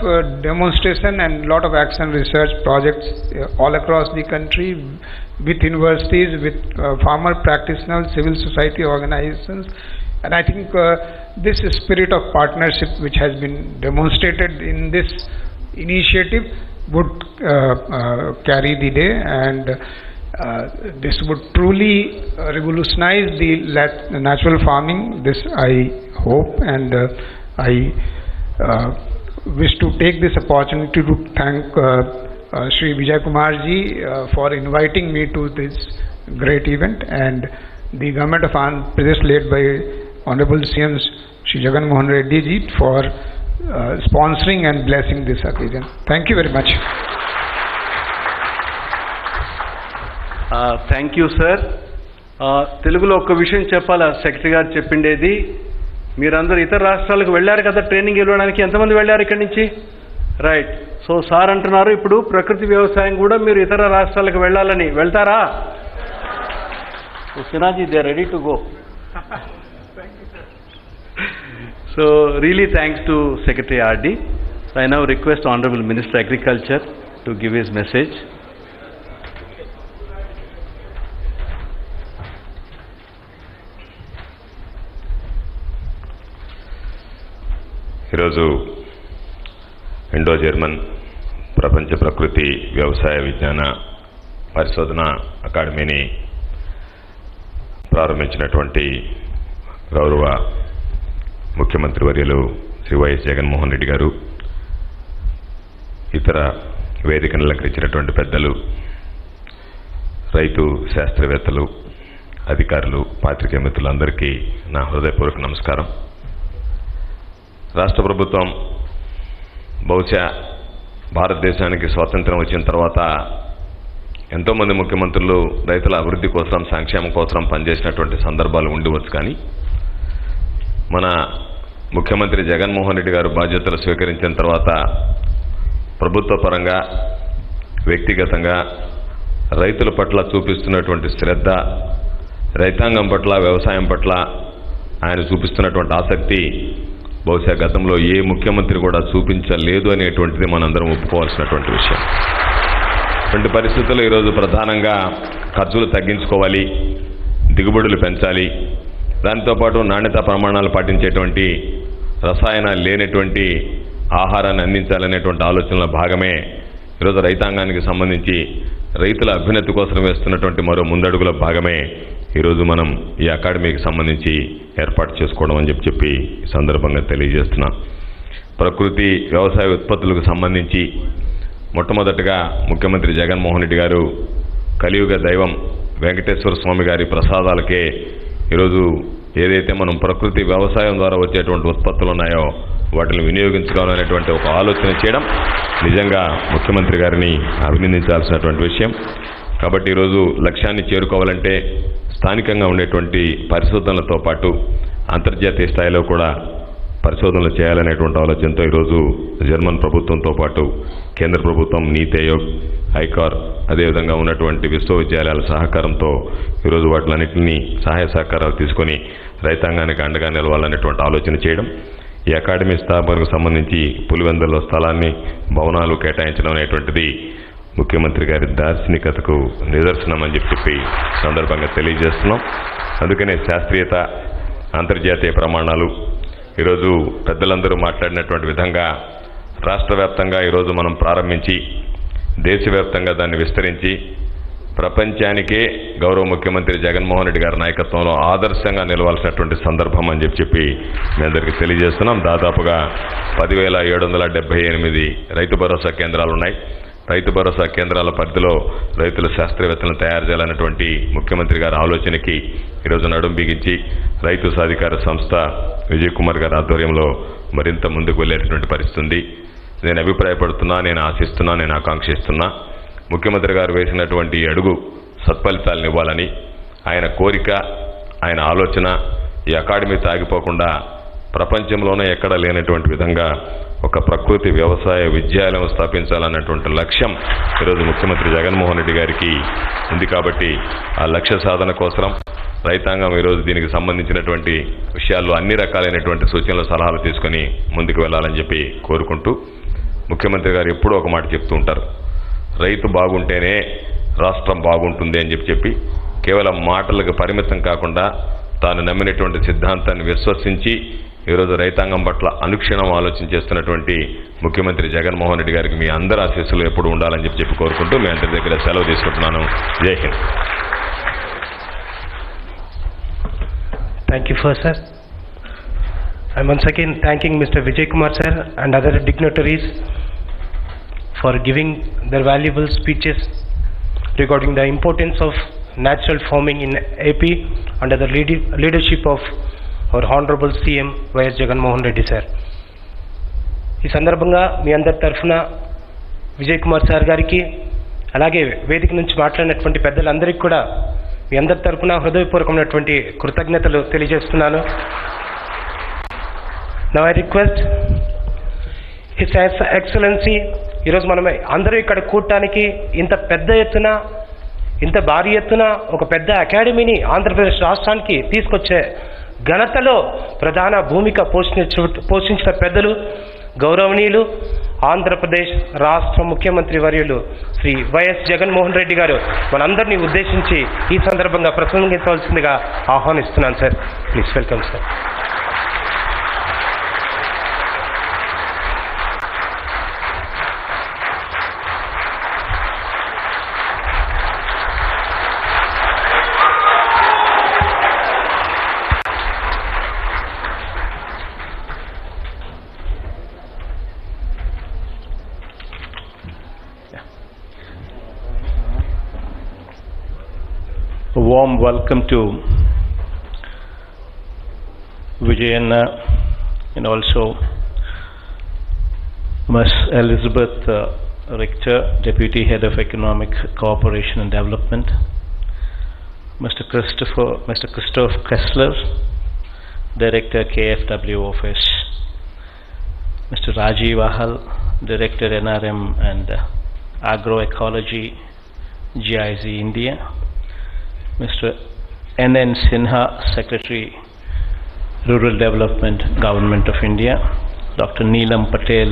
demonstration and a lot of action research projects all across the country with universities, with farmer practitioners, civil society organizations. And I think this spirit of partnership which has been demonstrated in this initiative would carry the day, and this would truly revolutionize the natural farming. This I hope, and I wish to take this opportunity to thank Shri Vijay Kumar ji for inviting me to this great event, and the government of Andhra Pradesh led by Honorable CM Shri Jagan Reddy ji for sponsoring and blessing this occasion. Thank you very much.
Thank you, sir. తెలుగులో ఒక విషయం చెప్పాలా, secretary గారు చెప్పిండేది, మీరందరూ ఇతర రాష్ట్రాలకు వెళ్ళారు కదా ట్రైనింగ్ ఇవ్వడానికి. ఎంతమంది వెళ్ళారు ఇక్కడి నుంచి? రైట్. సో సార్ అంటున్నారు ఇప్పుడు ప్రకృతి వ్యవసాయం కూడా మీరు ఇతర రాష్ట్రాలకు వెళ్ళాలని. వెళ్తారా? సినాజీ, they are ready to go. So really thanks to Secretary RD. So I now request Honorable Minister Agriculture to give his message.
ఈరోజు ఇండో జర్మన్ ప్రపంచ ప్రకృతి వ్యవసాయ విజ్ఞాన పరిశోధన అకాడమీని ప్రారంభించినటువంటి గౌరవ ముఖ్యమంత్రి వర్యులు శ్రీ వైఎస్ జగన్మోహన్ రెడ్డి గారు, ఇతర వేదికను అలంకరించినటువంటి పెద్దలు, రైతు శాస్త్రవేత్తలు, అధికారులు, పాత్రికేయ మిత్రులందరికీ నా హృదయపూర్వక నమస్కారం. రాష్ట్ర ప్రభుత్వం బహుశా భారతదేశానికి స్వాతంత్రం వచ్చిన తర్వాత ఎంతోమంది ముఖ్యమంత్రులు రైతుల అభివృద్ధి కోసం, సంక్షేమం కోసం పనిచేసినటువంటి సందర్భాలు ఉండవచ్చు. కానీ మన ముఖ్యమంత్రి జగన్మోహన్ రెడ్డి గారు బాధ్యతలు స్వీకరించిన తర్వాత ప్రభుత్వ పరంగా, వ్యక్తిగతంగా రైతుల పట్ల చూపిస్తున్నటువంటి శ్రద్ధ, రైతాంగం పట్ల, వ్యవసాయం పట్ల ఆయన చూపిస్తున్నటువంటి ఆసక్తి బహుశా గతంలో ఏ ముఖ్యమంత్రి కూడా చూపించలేదు అనేటువంటిది మనందరం ఒప్పుకోవాల్సినటువంటి విషయం. ఇటువంటి పరిస్థితుల్లో ఈరోజు ప్రధానంగా ఖర్చులు తగ్గించుకోవాలి, దిగుబడులు పెంచాలి, దాంతోపాటు నాణ్యతా ప్రమాణాలు పాటించేటువంటి, రసాయనాలు లేనటువంటి ఆహారాన్ని అందించాలనేటువంటి ఆలోచనలో భాగమే ఈరోజు రైతాంగానికి సంబంధించి రైతుల అభ్యున్నతి కోసం వేస్తున్నటువంటి మరో ముందడుగుల భాగమే ఈరోజు మనం ఈ అకాడమీకి సంబంధించి ఏర్పాటు చేసుకోవడం అని చెప్పి ఈ సందర్భంగా తెలియజేస్తున్నాం. ప్రకృతి వ్యవసాయ ఉత్పత్తులకు సంబంధించి మొట్టమొదటగా ముఖ్యమంత్రి జగన్మోహన్ రెడ్డి గారు కలియుగ దైవం వెంకటేశ్వర స్వామి గారి ప్రసాదాలకే ఈరోజు ఏదైతే మనం ప్రకృతి వ్యవసాయం ద్వారా వచ్చేటువంటి ఉత్పత్తులు ఉన్నాయో వాటిని వినియోగించుకోవాలనేటువంటి ఒక ఆలోచన చేయడం నిజంగా ముఖ్యమంత్రి గారిని అభినందించాల్సినటువంటి విషయం. కాబట్టి ఈరోజు లక్ష్యాన్ని చేరుకోవాలంటే స్థానికంగా ఉండేటువంటి పరిశోధనలతో పాటు అంతర్జాతీయ స్థాయిలో కూడా పరిశోధనలు చేయాలనేటువంటి ఆలోచనతో ఈరోజు జర్మన్ ప్రభుత్వంతో పాటు కేంద్ర ప్రభుత్వం, నీతి ఆయోగ్, ఐకార్, అదేవిధంగా ఉన్నటువంటి విశ్వవిద్యాలయాల సహకారంతో ఈరోజు వాటిలన్నింటినీ సహాయ సహకారాలు తీసుకొని రైతాంగానికి అండగా నిలవాలనేటువంటి ఆలోచన చేయడం, ఈ అకాడమీ స్థాపనకు సంబంధించి పులివెందులలో స్థలాన్ని, భవనాలు కేటాయించడం అనేటువంటిది ముఖ్యమంత్రి గారి దార్శనికతకు నిదర్శనం అని చెప్పి సందర్భంగా తెలియజేస్తున్నాం. అందుకనే శాస్త్రీయత, అంతర్జాతీయ ప్రమాణాలు ఈరోజు పెద్దలందరూ మాట్లాడినటువంటి విధంగా రాష్ట్ర వ్యాప్తంగా ఈరోజు మనం ప్రారంభించి దేశవ్యాప్తంగా దాన్ని విస్తరించి ప్రపంచానికే గౌరవ ముఖ్యమంత్రి జగన్మోహన్ రెడ్డి గారి నాయకత్వంలో ఆదర్శంగా నిలవాల్సినటువంటి సందర్భం అని చెప్పి మీ అందరికీ తెలియజేస్తున్నాం. దాదాపుగా 10,778 రైతు భరోసా కేంద్రాలు ఉన్నాయి. రైతు భరోసా కేంద్రాల పరిధిలో రైతుల శాస్త్రవేత్తలను తయారు చేయాలన్నటువంటి ముఖ్యమంత్రి గారి ఆలోచనకి ఈరోజు నడుం బిగించి రైతు సాధికార సంస్థ విజయ్ కుమార్ గారి ఆధ్వర్యంలో మరింత ముందుకు వెళ్ళేటటువంటి పరిస్థితి ఉంది. నేను అభిప్రాయపడుతున్నా, నేను ఆశిస్తున్నా, నేను ఆకాంక్షిస్తున్నా ముఖ్యమంత్రి గారు వేసినటువంటి అడుగు సత్ఫలితాలను ఇవ్వాలని. ఆయన కోరిక, ఆయన ఆలోచన ఈ అకాడమీ తాగిపోకుండా ప్రపంచంలోనే ఎక్కడ లేనటువంటి విధంగా ఒక ప్రకృతి వ్యవసాయ విద్యాలయం స్థాపించాలన్నటువంటి లక్ష్యం ఈరోజు ముఖ్యమంత్రి జగన్మోహన్ రెడ్డి గారికి ఉంది. కాబట్టి ఆ లక్ష్య సాధన కోసం రైతాంగం ఈరోజు దీనికి సంబంధించినటువంటి విషయాల్లో అన్ని రకాలైనటువంటి సూచనలు, సలహాలు తీసుకుని ముందుకు వెళ్ళాలని చెప్పి కోరుకుంటూ, ముఖ్యమంత్రి గారు ఎప్పుడూ ఒక మాట చెప్తూ ఉంటారు, రైతు బాగుంటేనే రాష్ట్రం బాగుంటుంది అని చెప్పి కేవలం మాటలకు పరిమితం కాకుండా తాను నమ్మినటువంటి సిద్ధాంతాన్ని విశ్వసించి ఈరోజు రైతాంగం పట్ల అనుక్షణం ఆలోచన చేస్తున్నటువంటి ముఖ్యమంత్రి జగన్మోహన్ రెడ్డి గారికి మీ అందరి ఆశీస్సులు ఎప్పుడు ఉండాలని చెప్పి కోరుకుంటూ మీ అందరి దగ్గర సెలవు తీసుకుంటున్నాను. జై Hind.
Thank you first, sir. I'm once again thanking Mr. Vijay Kumar sir and other dignitaries for giving their valuable speeches regarding the importance of natural farming in AP under the leadership of our Honorable CM YS Jaganmohan Reddy sir. ఈ సందర్భంగా మీ అందరి తరఫున Vijay Kumar sir గారికి, అలాగే వేదిక నుంచి మాట్లాడినటువంటి పెద్దలందరికీ కూడా మీ అందరి తరఫున హృదయపూర్వకమైనటువంటి కృతజ్ఞతలు తెలియజేస్తున్నాను. Now I request his excellency, ఈరోజు మనం అందరూ ఇక్కడ కూడటానికి ఇంత పెద్ద ఎత్తున, ఇంత భారీ ఎత్తున ఒక పెద్ద అకాడమీని ఆంధ్రప్రదేశ్ రాష్ట్రానికి తీసుకొచ్చే ఘనతలో ప్రధాన భూమిక పోషించిన పెద్దలు, గౌరవనీయులు ఆంధ్రప్రదేశ్ రాష్ట్ర ముఖ్యమంత్రి వర్యులు శ్రీ వైఎస్ జగన్మోహన్ రెడ్డి గారు మనందరినీ ఉద్దేశించి ఈ సందర్భంగా ప్రసంగించవలసిందిగా ఆహ్వానిస్తున్నాను sir. Please welcome sir.
A warm welcome to Vijayanna and also Ms. Elizabeth Richter, Deputy Head of Economic Cooperation and Development, Mr. Christoph Kessler, Director KFW Office, Mr. Rajiv Ahal, Director NRM and Agroecology, GIZ India, Mr. N.N. Sinha, Secretary, Rural Development, Government of India, Dr. Neelam Patel,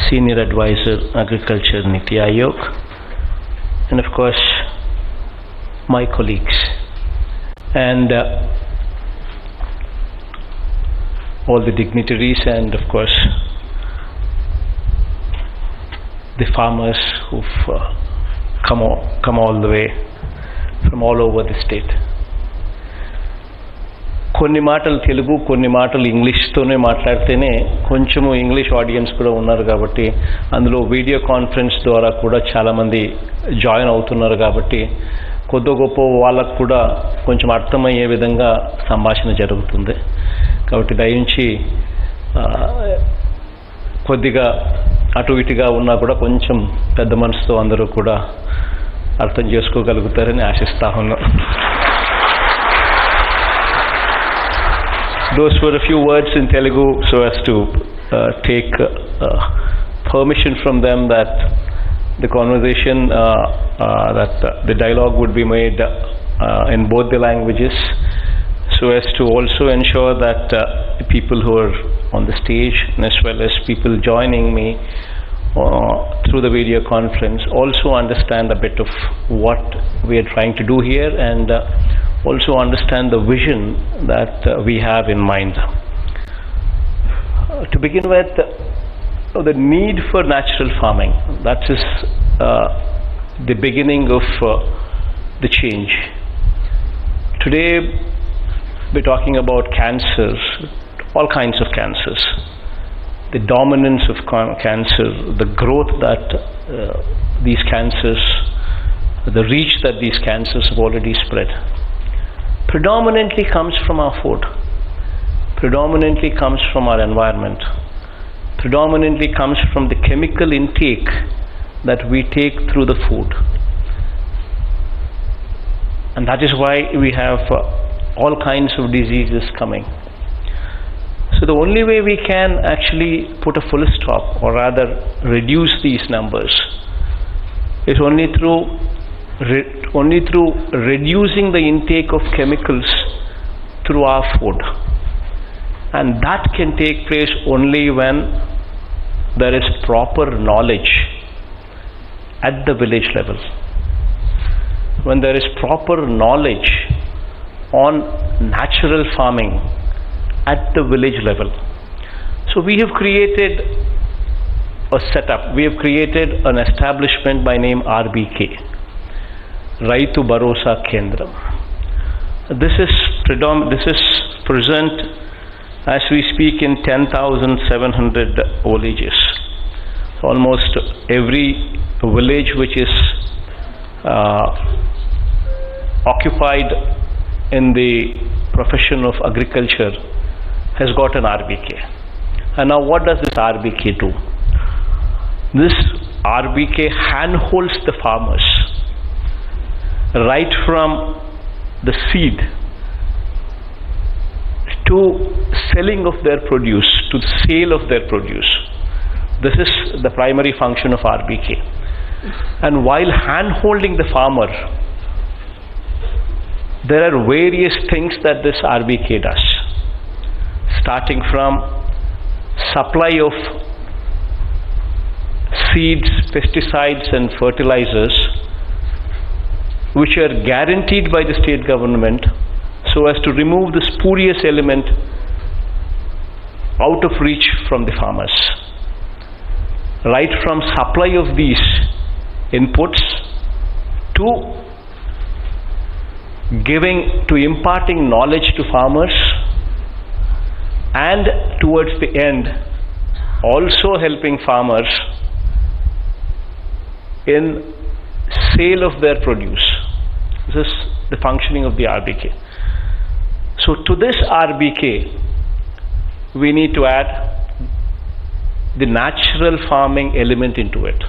Senior Advisor, Agriculture, Niti Aayog, and of course, my colleagues, and all the dignitaries, and of course, the farmers who've come all the way from all over the state. కొన్ని మాటలు తెలుగు, కొన్ని మాటలు ఇంగ్లీష్తోనే మాట్లాడితేనే కొంచెము English audience కూడా ఉన్నారు కాబట్టి, అందులో వీడియో కాన్ఫరెన్స్ ద్వారా కూడా చాలామంది జాయిన్ అవుతున్నారు కాబట్టి కొద్ది గొప్ప వాళ్ళకు కూడా కొంచెం అర్థమయ్యే విధంగా సంభాషణ జరుగుతుంది. కాబట్టి దయించి కొద్దిగా అటు ఇటుగా ఉన్నా కూడా కొంచెం పెద్ద మనసుతో అందరూ కూడా అర్థం చేసుకోగలుగుతారని ఆశిస్తా ఉన్నాను. Those were a few words in Telugu so as to take permission from them that the conversation, the dialogue would be made in both the languages, so as to also ensure that people who are on the stage and as well as people joining me through the video conference also understand a bit of what we are trying to do here, and also understand the vision that we have in mind. To begin with, the need for natural farming, that is the beginning of the change. Today we're talking about cancers, all kinds of cancers, the dominance of cancer, the growth that these cancers, the reach that these cancers have already spread, predominantly comes from our food, predominantly comes from our environment, predominantly comes from the chemical intake that we take through the food. And that is why we have all kinds of diseases coming. So the only way we can actually put a full stop, or rather reduce these numbers, is only through reducing the intake of chemicals through our food. And that can take place only when there is proper knowledge at the village level. When there is proper knowledge on natural farming at the village level. So we have created a setup, we have created an establishment by name RBK, Raitu Bharosa Kendram. This is present as we speak in 10,700 villages. Almost every village which is occupied in the profession of agriculture has got an RBK. And now what does this RBK do? This RBK handholds the farmers right from the seed to selling of their produce, to the sale of their produce. This is the primary function of RBK. And while hand-holding the farmer, there are various things that this RBK does, starting from supply of seeds, pesticides and fertilizers, which are guaranteed by the state government so as to remove the spurious element out of reach from the farmers. Right from supply of these inputs to imparting knowledge to farmers, and towards the end also helping farmers in sale of their produce. This is the functioning of the RBK. So to this RBK we need to add the natural farming element into it.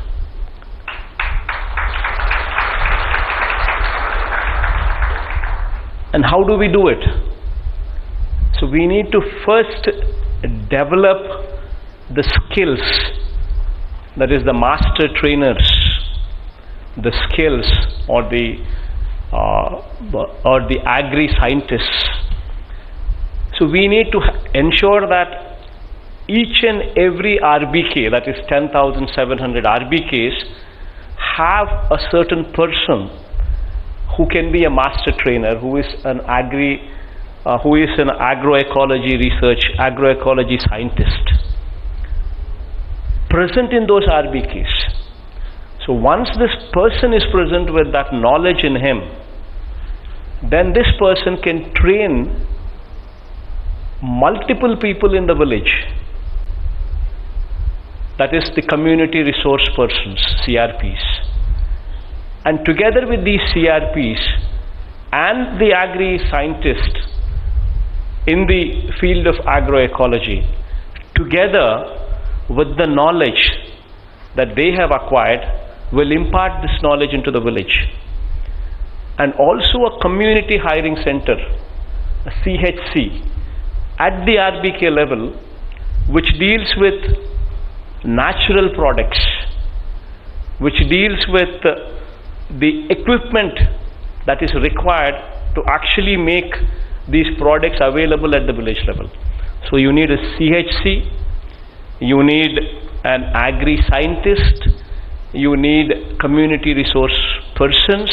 And how do we do it? So we need to first develop the skills, that is the master trainers, the skills or the agri-scientists. So we need to ensure that each and every RBK, that is 10,700 RBKs, have a certain person who can be a master trainer, who is an agroecology research, agroecology scientist, present in those RBKs. So once this person is present with that knowledge in him, then this person can train multiple people in the village, that is the community resource persons, CRPs. And together with these CRPs and the agri-scientist in the field of agroecology, together with the knowledge that they have acquired, will impart this knowledge into the village. And also a community hiring center, a CHC, at the RBK level, which deals with natural products, which deals with the equipment that is required to actually make these products available at the village level. So you need a CHC, you need an agri-scientist, you need community resource persons.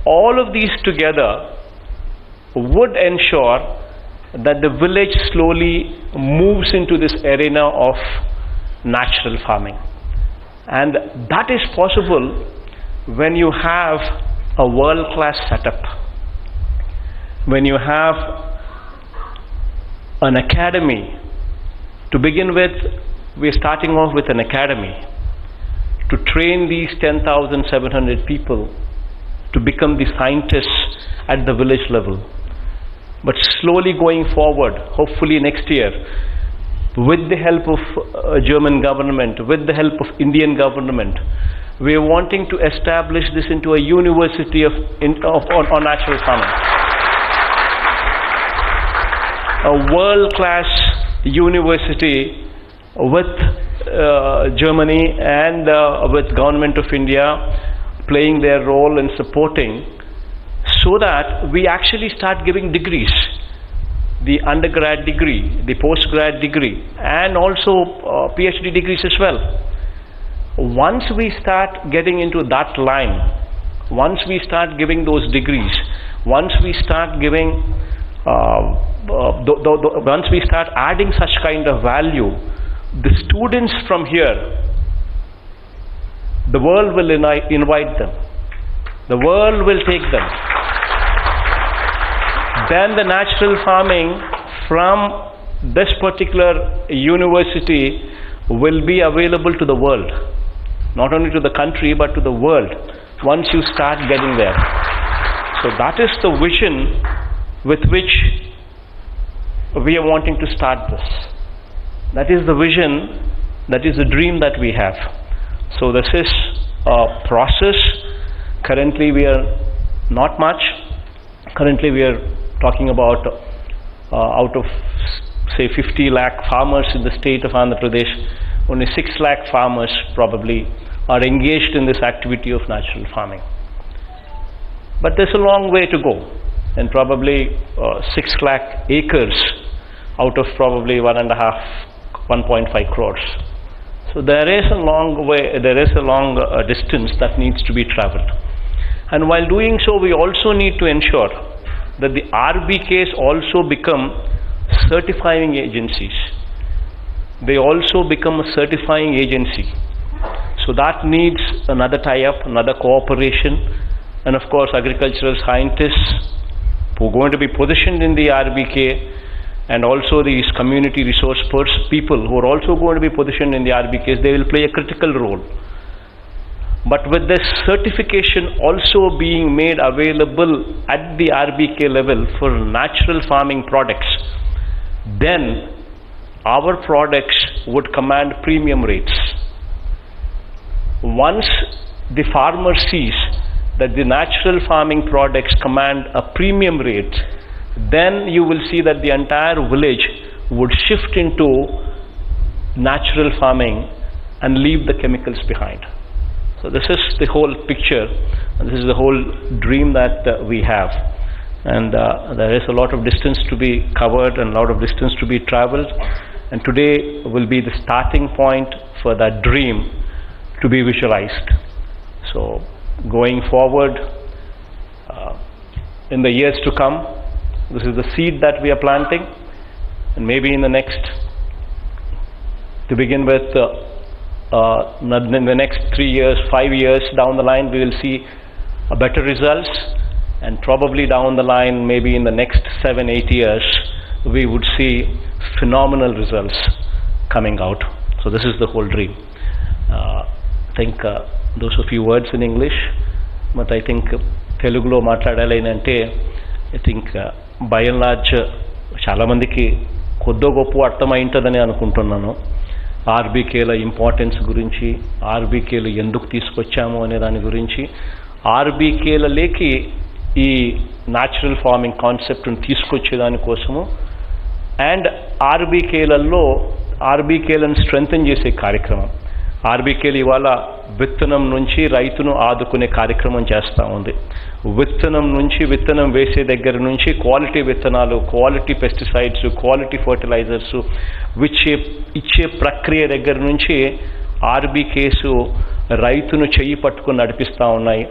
All of these together would ensure that the village slowly moves into this arena of natural farming. And that is possible when you have a world-class setup, when you have an academy. To begin with, we're starting off with an academy to train these 10,700 people to become the scientists at the village level. But slowly going forward, hopefully next year, with the help of German government, with the help of Indian government, we are wanting to establish this into a university on natural farming. A world-class university with Germany and with Government of India playing their role in supporting, so that we actually start giving degrees, the undergrad degree, the postgrad degree, and also PhD degrees as well. Once we start getting into that line, once we start giving those degrees, once we start giving, once we start adding such kind of value, the students from here, the world will invite them. The world will take them. Then the natural farming from this particular university will be available to the world. Not only to the country, but to the world, once you start getting there. So that is the vision with which we are wanting to start this. That is the vision, that is the dream that we have. So this is a process. Currently we are not much. Currently we are talking about out of say 50 lakh farmers in the state of Andhra Pradesh, only 6 lakh farmers probably are engaged in this activity of natural farming. But there's a long way to go, and probably 6 lakh acres out of probably 1.5 crores. So there is a long way, there is a long distance that needs to be traveled. And while doing so, we also need to ensure that the RBKs also become certifying agencies. They also become a certifying agency. So that needs another tie-up, another cooperation, and of course agricultural scientists who are going to be positioned in the RBK, and also these community resource people who are also going to be positioned in the RBKs. They will play a critical role. But with this certification also being made available at the RBK level for natural farming products, then our products would command premium rates. Once the farmer sees that the natural farming products command a premium rate, then you will see that the entire village would shift into natural farming and leave the chemicals behind. So this is the whole picture, and this is the whole dream that we have. And there is a lot of distance to be covered and a lot of distance to be traveled, and today will be the starting point for that dream to be visualized. So going forward in the years to come, this is the seed that we are planting, and maybe in the next, to begin with, in the next 3 years, 5 years down the line, we will see a better results, and probably down the line, maybe in the next 7-8 years, we would see phenomenal results coming out. So this is the whole dream. I think those are few words in English, but I think Telugulo మాట్లాడాలి అంటే I think by and large చాలా మందికి కొద్దో గొప్ప అర్థమై ఉంటుందని అనుకుంటున్నాను. ఆర్బీకేల importance గురించి, ఆర్బీకేలు ఎందుకు తీసుకొచ్చాము అనే దాని గురించి, ఆర్బీకేలలోకి ఈ న్యాచురల్ ఫార్మింగ్ కాన్సెప్ట్ని తీసుకొచ్చే దానికోసము, అండ్ ఆర్బీకేలలో ఆర్బీకేలను స్ట్రెంగ్తన్ చేసే కార్యక్రమం. ఆర్బీకేలు ఇవాళ విత్తనం నుంచి రైతును ఆదుకునే కార్యక్రమం చేస్తూ ఉంది. విత్తనం నుంచి, విత్తనం వేసే దగ్గర నుంచి క్వాలిటీ విత్తనాలు, క్వాలిటీ పెస్టిసైడ్స్, క్వాలిటీ ఫర్టిలైజర్స్ ఇచ్చే ప్రక్రియ దగ్గర నుంచి ఆర్బీకేస్ రైతును చెయ్యి పట్టుకుని నడిపిస్తూ ఉన్నాయి.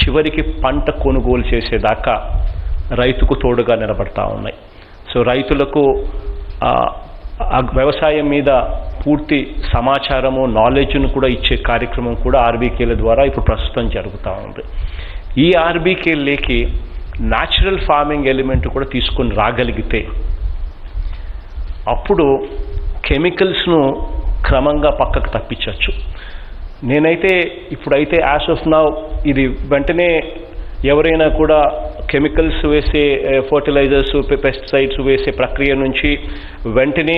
చివరికి పంట కొనుగోలు చేసేదాకా రైతుకు తోడుగా నిలబడతా ఉన్నాయి. సో రైతులకు వ్యవసాయం మీద పూర్తి సమాచారము, నాలెడ్జ్ను కూడా ఇచ్చే కార్యక్రమం కూడా ఆర్బీకేల ద్వారా ఇప్పుడు ప్రస్తుతం జరుగుతూ ఉంది. ఈ ఆర్బీకేలకి న్యాచురల్ ఫార్మింగ్ ఎలిమెంట్ కూడా తీసుకొని రాగలిగితే అప్పుడు కెమికల్స్ను క్రమంగా పక్కకు తప్పించవచ్చు. నేనైతే ఇప్పుడైతే యాజ్ ఆఫ్ నౌ ఇది వెంటనే ఎవరైనా కూడా కెమికల్స్ వేసే ఫర్టిలైజర్స్, పెస్టిసైడ్స్ వేసే ప్రక్రియ నుంచి వెంటనే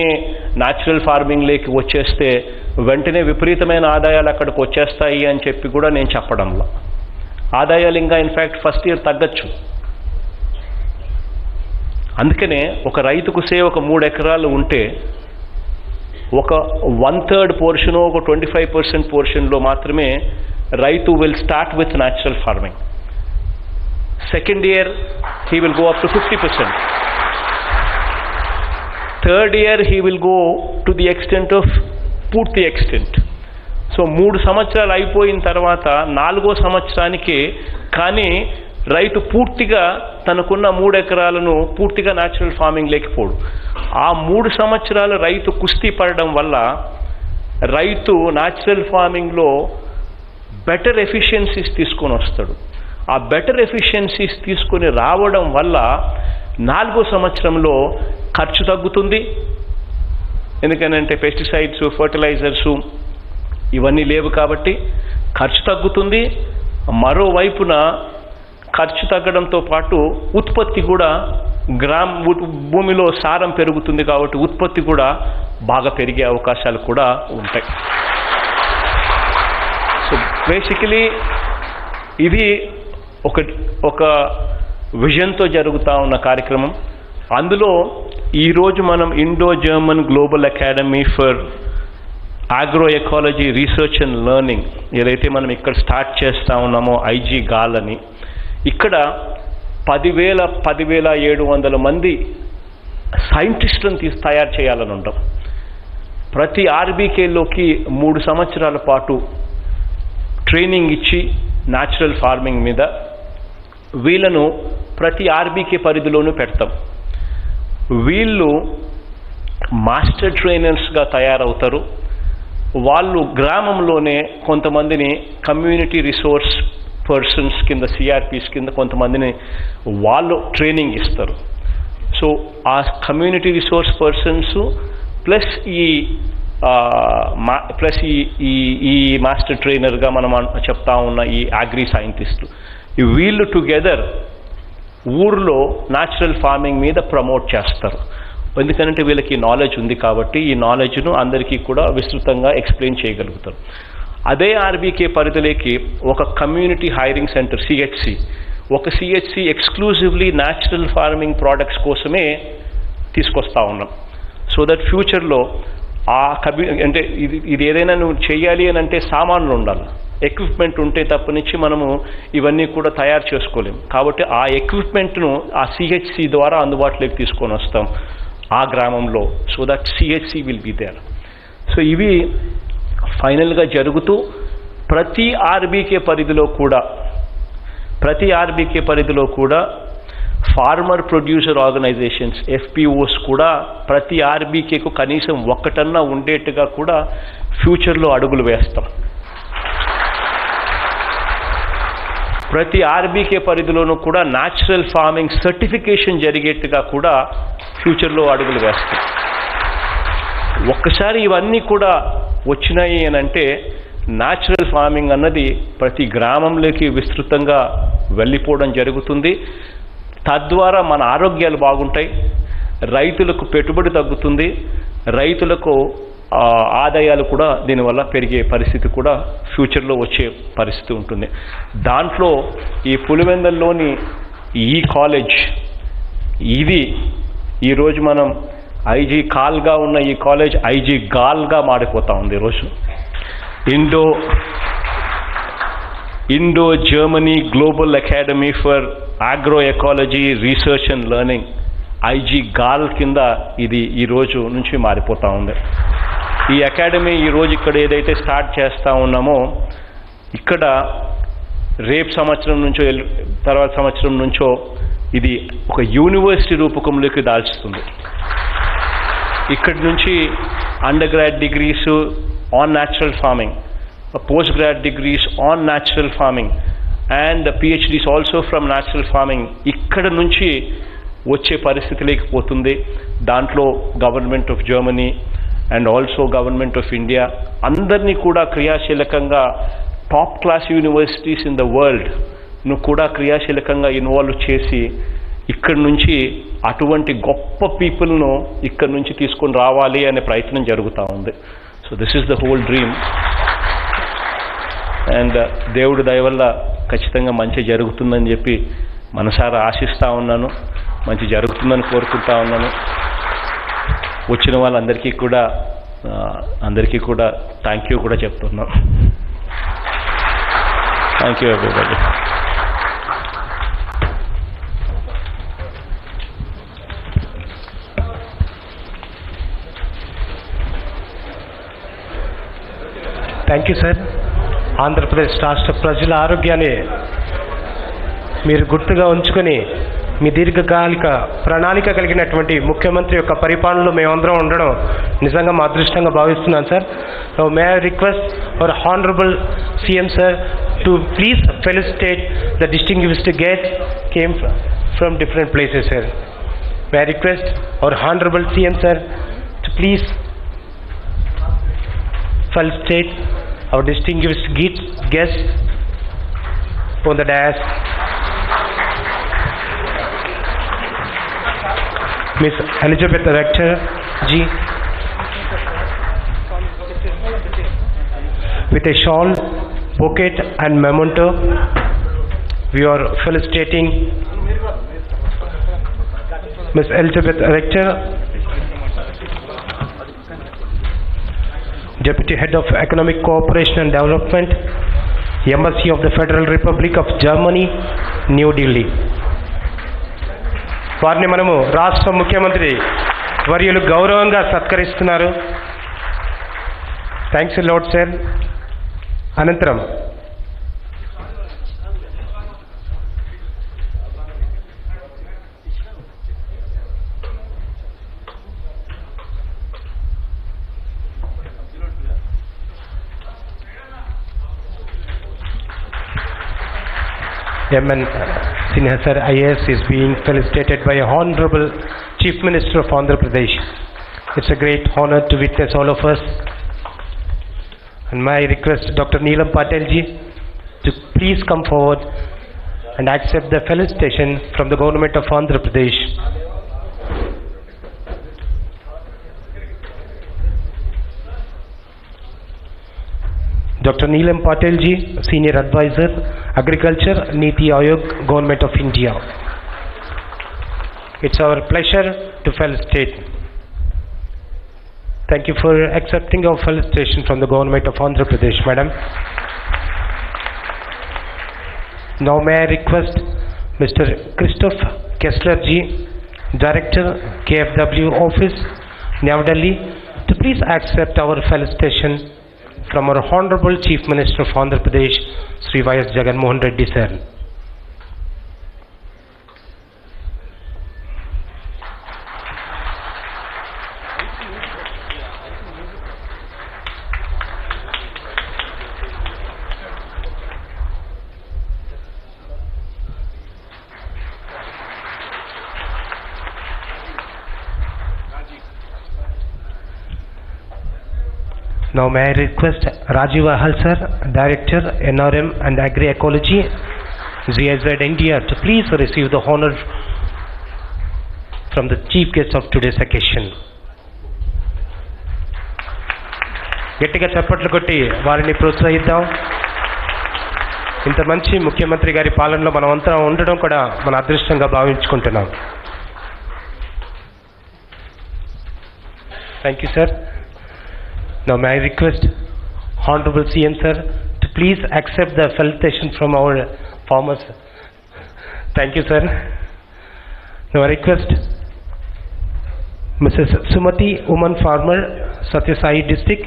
న్యాచురల్ ఫార్మింగ్లోకి వచ్చేస్తే వెంటనే విపరీతమైన ఆదాయాలు అక్కడికి వచ్చేస్తాయి అని చెప్పి కూడా నేను చెప్పడంలో, ఆదాయాలు ఇంకా ఇన్ఫ్యాక్ట్ ఫస్ట్ ఇయర్ తగ్గచ్చు. అందుకనే ఒక రైతుకు ఒక 3 ఎకరాలు ఉంటే ఒక 1/3 పోర్షన్, ఒక 25% పోర్షన్లో మాత్రమే రైతు will start with natural farming. Second year he will go up to 50%. Third year he will go to the extent of పూర్తి ఎక్స్టెంట్. సో 3 సంవత్సరాలు అయిపోయిన తర్వాత 4వ సంవత్సరానికి కానీ రైతు పూర్తిగా తనకున్న 3 ఎకరాలను పూర్తిగా న్యాచురల్ ఫార్మింగ్ లేకపోడు. ఆ 3 సంవత్సరాలు రైతు కుస్తీ పడడం వల్ల రైతు న్యాచురల్ ఫార్మింగ్లో బెటర్ ఎఫిషియన్సీస్ తీసుకొని వస్తాడు. ఆ బెటర్ ఎఫిషియన్సీస్ తీసుకొని రావడం వల్ల 4వ సంవత్సరంలో ఖర్చు తగ్గుతుంది. ఎందుకనంటే పెస్టిసైడ్స్, ఫర్టిలైజర్స్ ఇవన్నీ లేవు కాబట్టి ఖర్చు తగ్గుతుంది. మరోవైపున ఖర్చు తగ్గడంతో పాటు ఉత్పత్తి కూడా భూమిలో సారం పెరుగుతుంది కాబట్టి ఉత్పత్తి కూడా బాగా పెరిగే అవకాశాలు కూడా ఉంటాయి. సో బేసికలీ ఇది ఒక విజన్తో జరుగుతూ ఉన్న కార్యక్రమం. అందులో ఈరోజు మనం Indo German global academy for agro ecology research and learning ఏదైతే మనం ఇక్కడ స్టార్ట్ చేస్తూ ఉన్నామో ఐజీ గాల్ అని, ఇక్కడ 10,700 మంది సైంటిస్టులను తయారు చేయాలని ఉంటాం. ప్రతి ఆర్బీకేలోకి 3 సంవత్సరాల పాటు ట్రైనింగ్ ఇచ్చి న్యాచురల్ ఫార్మింగ్ మీద వీళ్ళను ప్రతి ఆర్బీకే పరిధిలోనూ పెడతాం. వీళ్ళు మాస్టర్ ట్రైనర్స్గా తయారవుతారు. వాళ్ళు గ్రామంలోనే కొంతమందిని కమ్యూనిటీ రిసోర్స్ పర్సన్స్ కింద, సిఆర్పీస్ కింద కొంతమందిని వాళ్ళు ట్రైనింగ్ ఇస్తారు. సో ఆ కమ్యూనిటీ రిసోర్స్ పర్సన్స్ ప్లస్ ఈ మాస్టర్ ట్రైనర్గా మనం చెప్తా ఉన్న ఈ అగ్రి సైంటిస్టులు వీళ్ళు టుగెదర్ ఊర్లో న్యాచురల్ ఫార్మింగ్ మీద ప్రమోట్ చేస్తారు. ఎందుకంటే వీళ్ళకి నాలెడ్జ్ ఉంది కాబట్టి ఈ నాలెడ్జ్ను అందరికీ కూడా విస్తృతంగా ఎక్స్ప్లెయిన్ చేయగలుగుతారు. అదే ఆర్బీకే పరిధిలోకి ఒక కమ్యూనిటీ హైరింగ్ సెంటర్ ఒక CHC exclusively natural farming products కోసమే తీసుకొస్తా ఉన్నాం. సో దట్ ఫ్యూచర్లో అంటే ఇది ఏదైనా నువ్వు చేయాలి అని అంటే సామాన్లు ఉండాలి, ఎక్విప్మెంట్ ఉంటే తప్పనిచ్చి మనము ఇవన్నీ కూడా తయారు చేసుకోలేము. కాబట్టి ఆ ఎక్విప్మెంట్ను ఆ సిహెచ్సి ద్వారా అందుబాటులోకి తీసుకొని వస్తాం ఆ గ్రామంలో. So that CHC will be there. So ఇవి ఫైనల్గా జరుగుతూ ప్రతి ఆర్బీకే పరిధిలో కూడా ఫార్మర్ ప్రొడ్యూసర్ ఆర్గనైజేషన్స్ ఎఫ్పిఓస్ కూడా ప్రతి ఆర్బీకేకు కనీసం ఒక్కటన్నా ఉండేట్టుగా కూడా ఫ్యూచర్లో అడుగులు వేస్తాం. ప్రతి ఆర్బీకే పరిధిలోనూ కూడా న్యాచురల్ ఫార్మింగ్ సర్టిఫికేషన్ జరిగేట్టుగా కూడా ఫ్యూచర్లో అడుగులు వేస్తాం. ఒక్కసారి ఇవన్నీ కూడా వచ్చినాయి అని అంటే న్యాచురల్ ఫార్మింగ్ అన్నది ప్రతి గ్రామంలోకి విస్తృతంగా వెళ్ళిపోవడం జరుగుతుంది. తద్వారా మన ఆరోగ్యాలు బాగుంటాయి, రైతులకు పెట్టుబడి తగ్గుతుంది, రైతులకు ఆదాయాలు కూడా దీనివల్ల పెరిగే పరిస్థితి కూడా ఫ్యూచర్లో వచ్చే పరిస్థితి ఉంటుంది. దాంట్లో ఈ పులివెందల్లోని ఈ కాలేజ్ ఇది ఈరోజు మనం ఐజీ కాల్గా ఉన్న ఈ కాలేజ్ ఐజీ గాల్గా మారిపోతూ ఉంది. ఈరోజు Indo-Germany Global Academy for Agroecology Research and Learning, IG GAL కింద ఇది ఈ రోజు నుంచి మారిపోతూ ఉంది. ఈ అకాడమీ ఈరోజు ఇక్కడ ఏదైతే స్టార్ట్ చేస్తూ ఉన్నామో, ఇక్కడ రేపు సంవత్సరం నుంచో తర్వాత సంవత్సరం నుంచో ఇది ఒక యూనివర్సిటీ రూపకంలోకి దాల్చుతుంది. ఇక్కడి నుంచి under grad degrees on natural farming, post grad degrees on natural farming and PhDs also from natural farming ఇక్కడ నుంచి వచ్చే పరిస్థితి లేకపోతుంది. దాంట్లో government of Germany and also government of India అందరినీ కూడా క్రియాశీలకంగా top class universities in the వరల్డ్ను కూడా క్రియాశీలకంగా ఇన్వాల్వ్ చేసి ఇక్కడి నుంచి అటువంటి గొప్ప పీపుల్ను ఇక్కడి నుంచి తీసుకొని రావాలి అనే ప్రయత్నం జరుగుతూ ఉంది. So this is the whole dream. And దేవుడి దయ వల్ల ఖచ్చితంగా మంచి జరుగుతుందని చెప్పి మనసారా ఆశిస్తూ ఉన్నాను. మంచి జరుగుతుందని కోరుకుంటా ఉన్నాను. వచ్చిన వాళ్ళందరికీ కూడా థ్యాంక్ యూ కూడా చెప్తున్నాను. Thank you everybody.
Thank you sir. Andhra Pradesh రాష్ట్ర ప్రజల ఆరోగ్యాన్ని మీరు గుర్తుగా ఉంచుకొని మీ దీర్ఘకాలిక ప్రణాళిక కలిగినటువంటి ముఖ్యమంత్రి యొక్క పరిపాలనలో మేమందరం ఉండడం నిజంగా మా అదృష్టంగా భావిస్తున్నాను sir. So may I request our honourable CM sir to please felicitate the distinguished guest came from different places sir. May I request our honourable CM sir to please felicitate our distinguished guests on the dais. Miss Elizabeth Rector ji with a shawl, bouquet and memento. We are felicitating Miss Elizabeth Rector, Deputy Head of Economic Cooperation and Development, Embassy of the Federal Republic of Germany, New Delhi. వారిని మనము రాష్ట్ర ముఖ్యమంత్రి వర్యులు గౌరవంగా సత్కరిస్తున్నారు. Thanks lord sir. అనంతరం MN Sinha sir IAS is being felicitated by Honorable Chief Minister of Andhra Pradesh. It's a great honor to witness all of us. And may I request Dr. Neelam Patel ji to please come forward and accept the felicitation from the government of Andhra Pradesh. Dr. Neelam Patel ji, Senior Advisor, Agriculture, Niti Aayog, Government of India. It's our pleasure to felicitate. Thank you for accepting our felicitation from the Government of Andhra Pradesh, Madam. Now may I request Mr. Christoph Kessler ji, Director, KFW Office, New Delhi, to please accept our felicitation from our Honorable Chief Minister of Andhra Pradesh, Sri Y.S. Jagan Reddy sir. Now may I request Rajiv Ahal sir, Director, NRM and Agri-Ecology, GIZ India, to please receive the honor from the chief guest of today's occasion. గట్టిగా చప్పట్లు కొట్టి వారిని ప్రోత్సహిద్దాం. ఇంత మంచి ముఖ్యమంత్రి గారి పాలనలో మనం అంతా ఉండడం కూడా మన అదృష్టంగా భావించుకుంటున్నాం. Thank you sir. Now may I request Honorable CM sir to please accept the felicitation from our farmers. Thank you, sir. Now I request Mrs. Sumati, woman farmer, Satyasai district,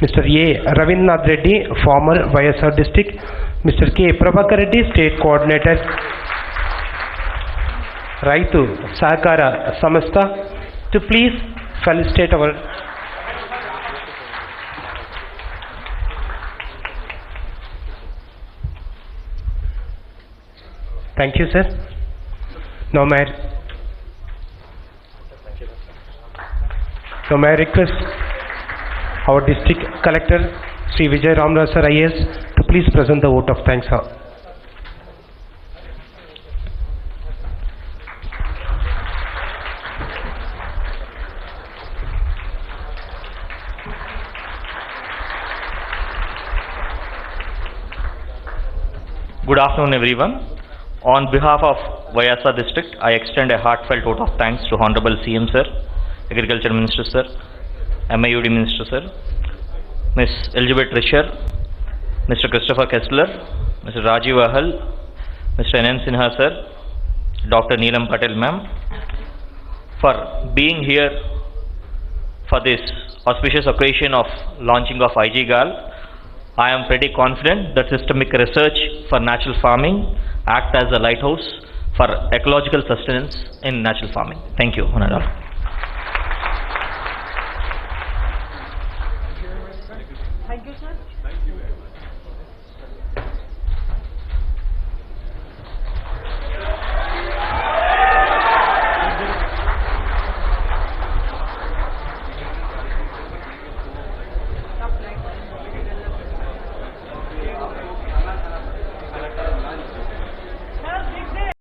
Mr. A. Ravindranath Reddy, farmer, YSR district, Mr. K. Prabhakar Reddy, state coordinator, Raitu Sahakara Samastha, to please felicitate our Thank you, sir. Now may I request our district collector, Sri Vijay Ramraj sir IAS, to please present the vote of thanks.
Good afternoon, everyone. On behalf of YSR District, I extend a heartfelt vote of thanks to Honorable CM Sir, Agriculture Minister Sir, MIUD Minister Sir, Ms. Elizabeth Risher, Mr. Christopher Kessler, Mr. Rajiv Ahal, Mr. N.N. Sinha Sir, Dr. Neelam Patel Ma'am, for being here for this auspicious occasion of launching of IG GAL. I am pretty confident that systemic research for natural farming act as a lighthouse for ecological sustenance in natural farming. Thank you, Honorable.
Thank you, sir.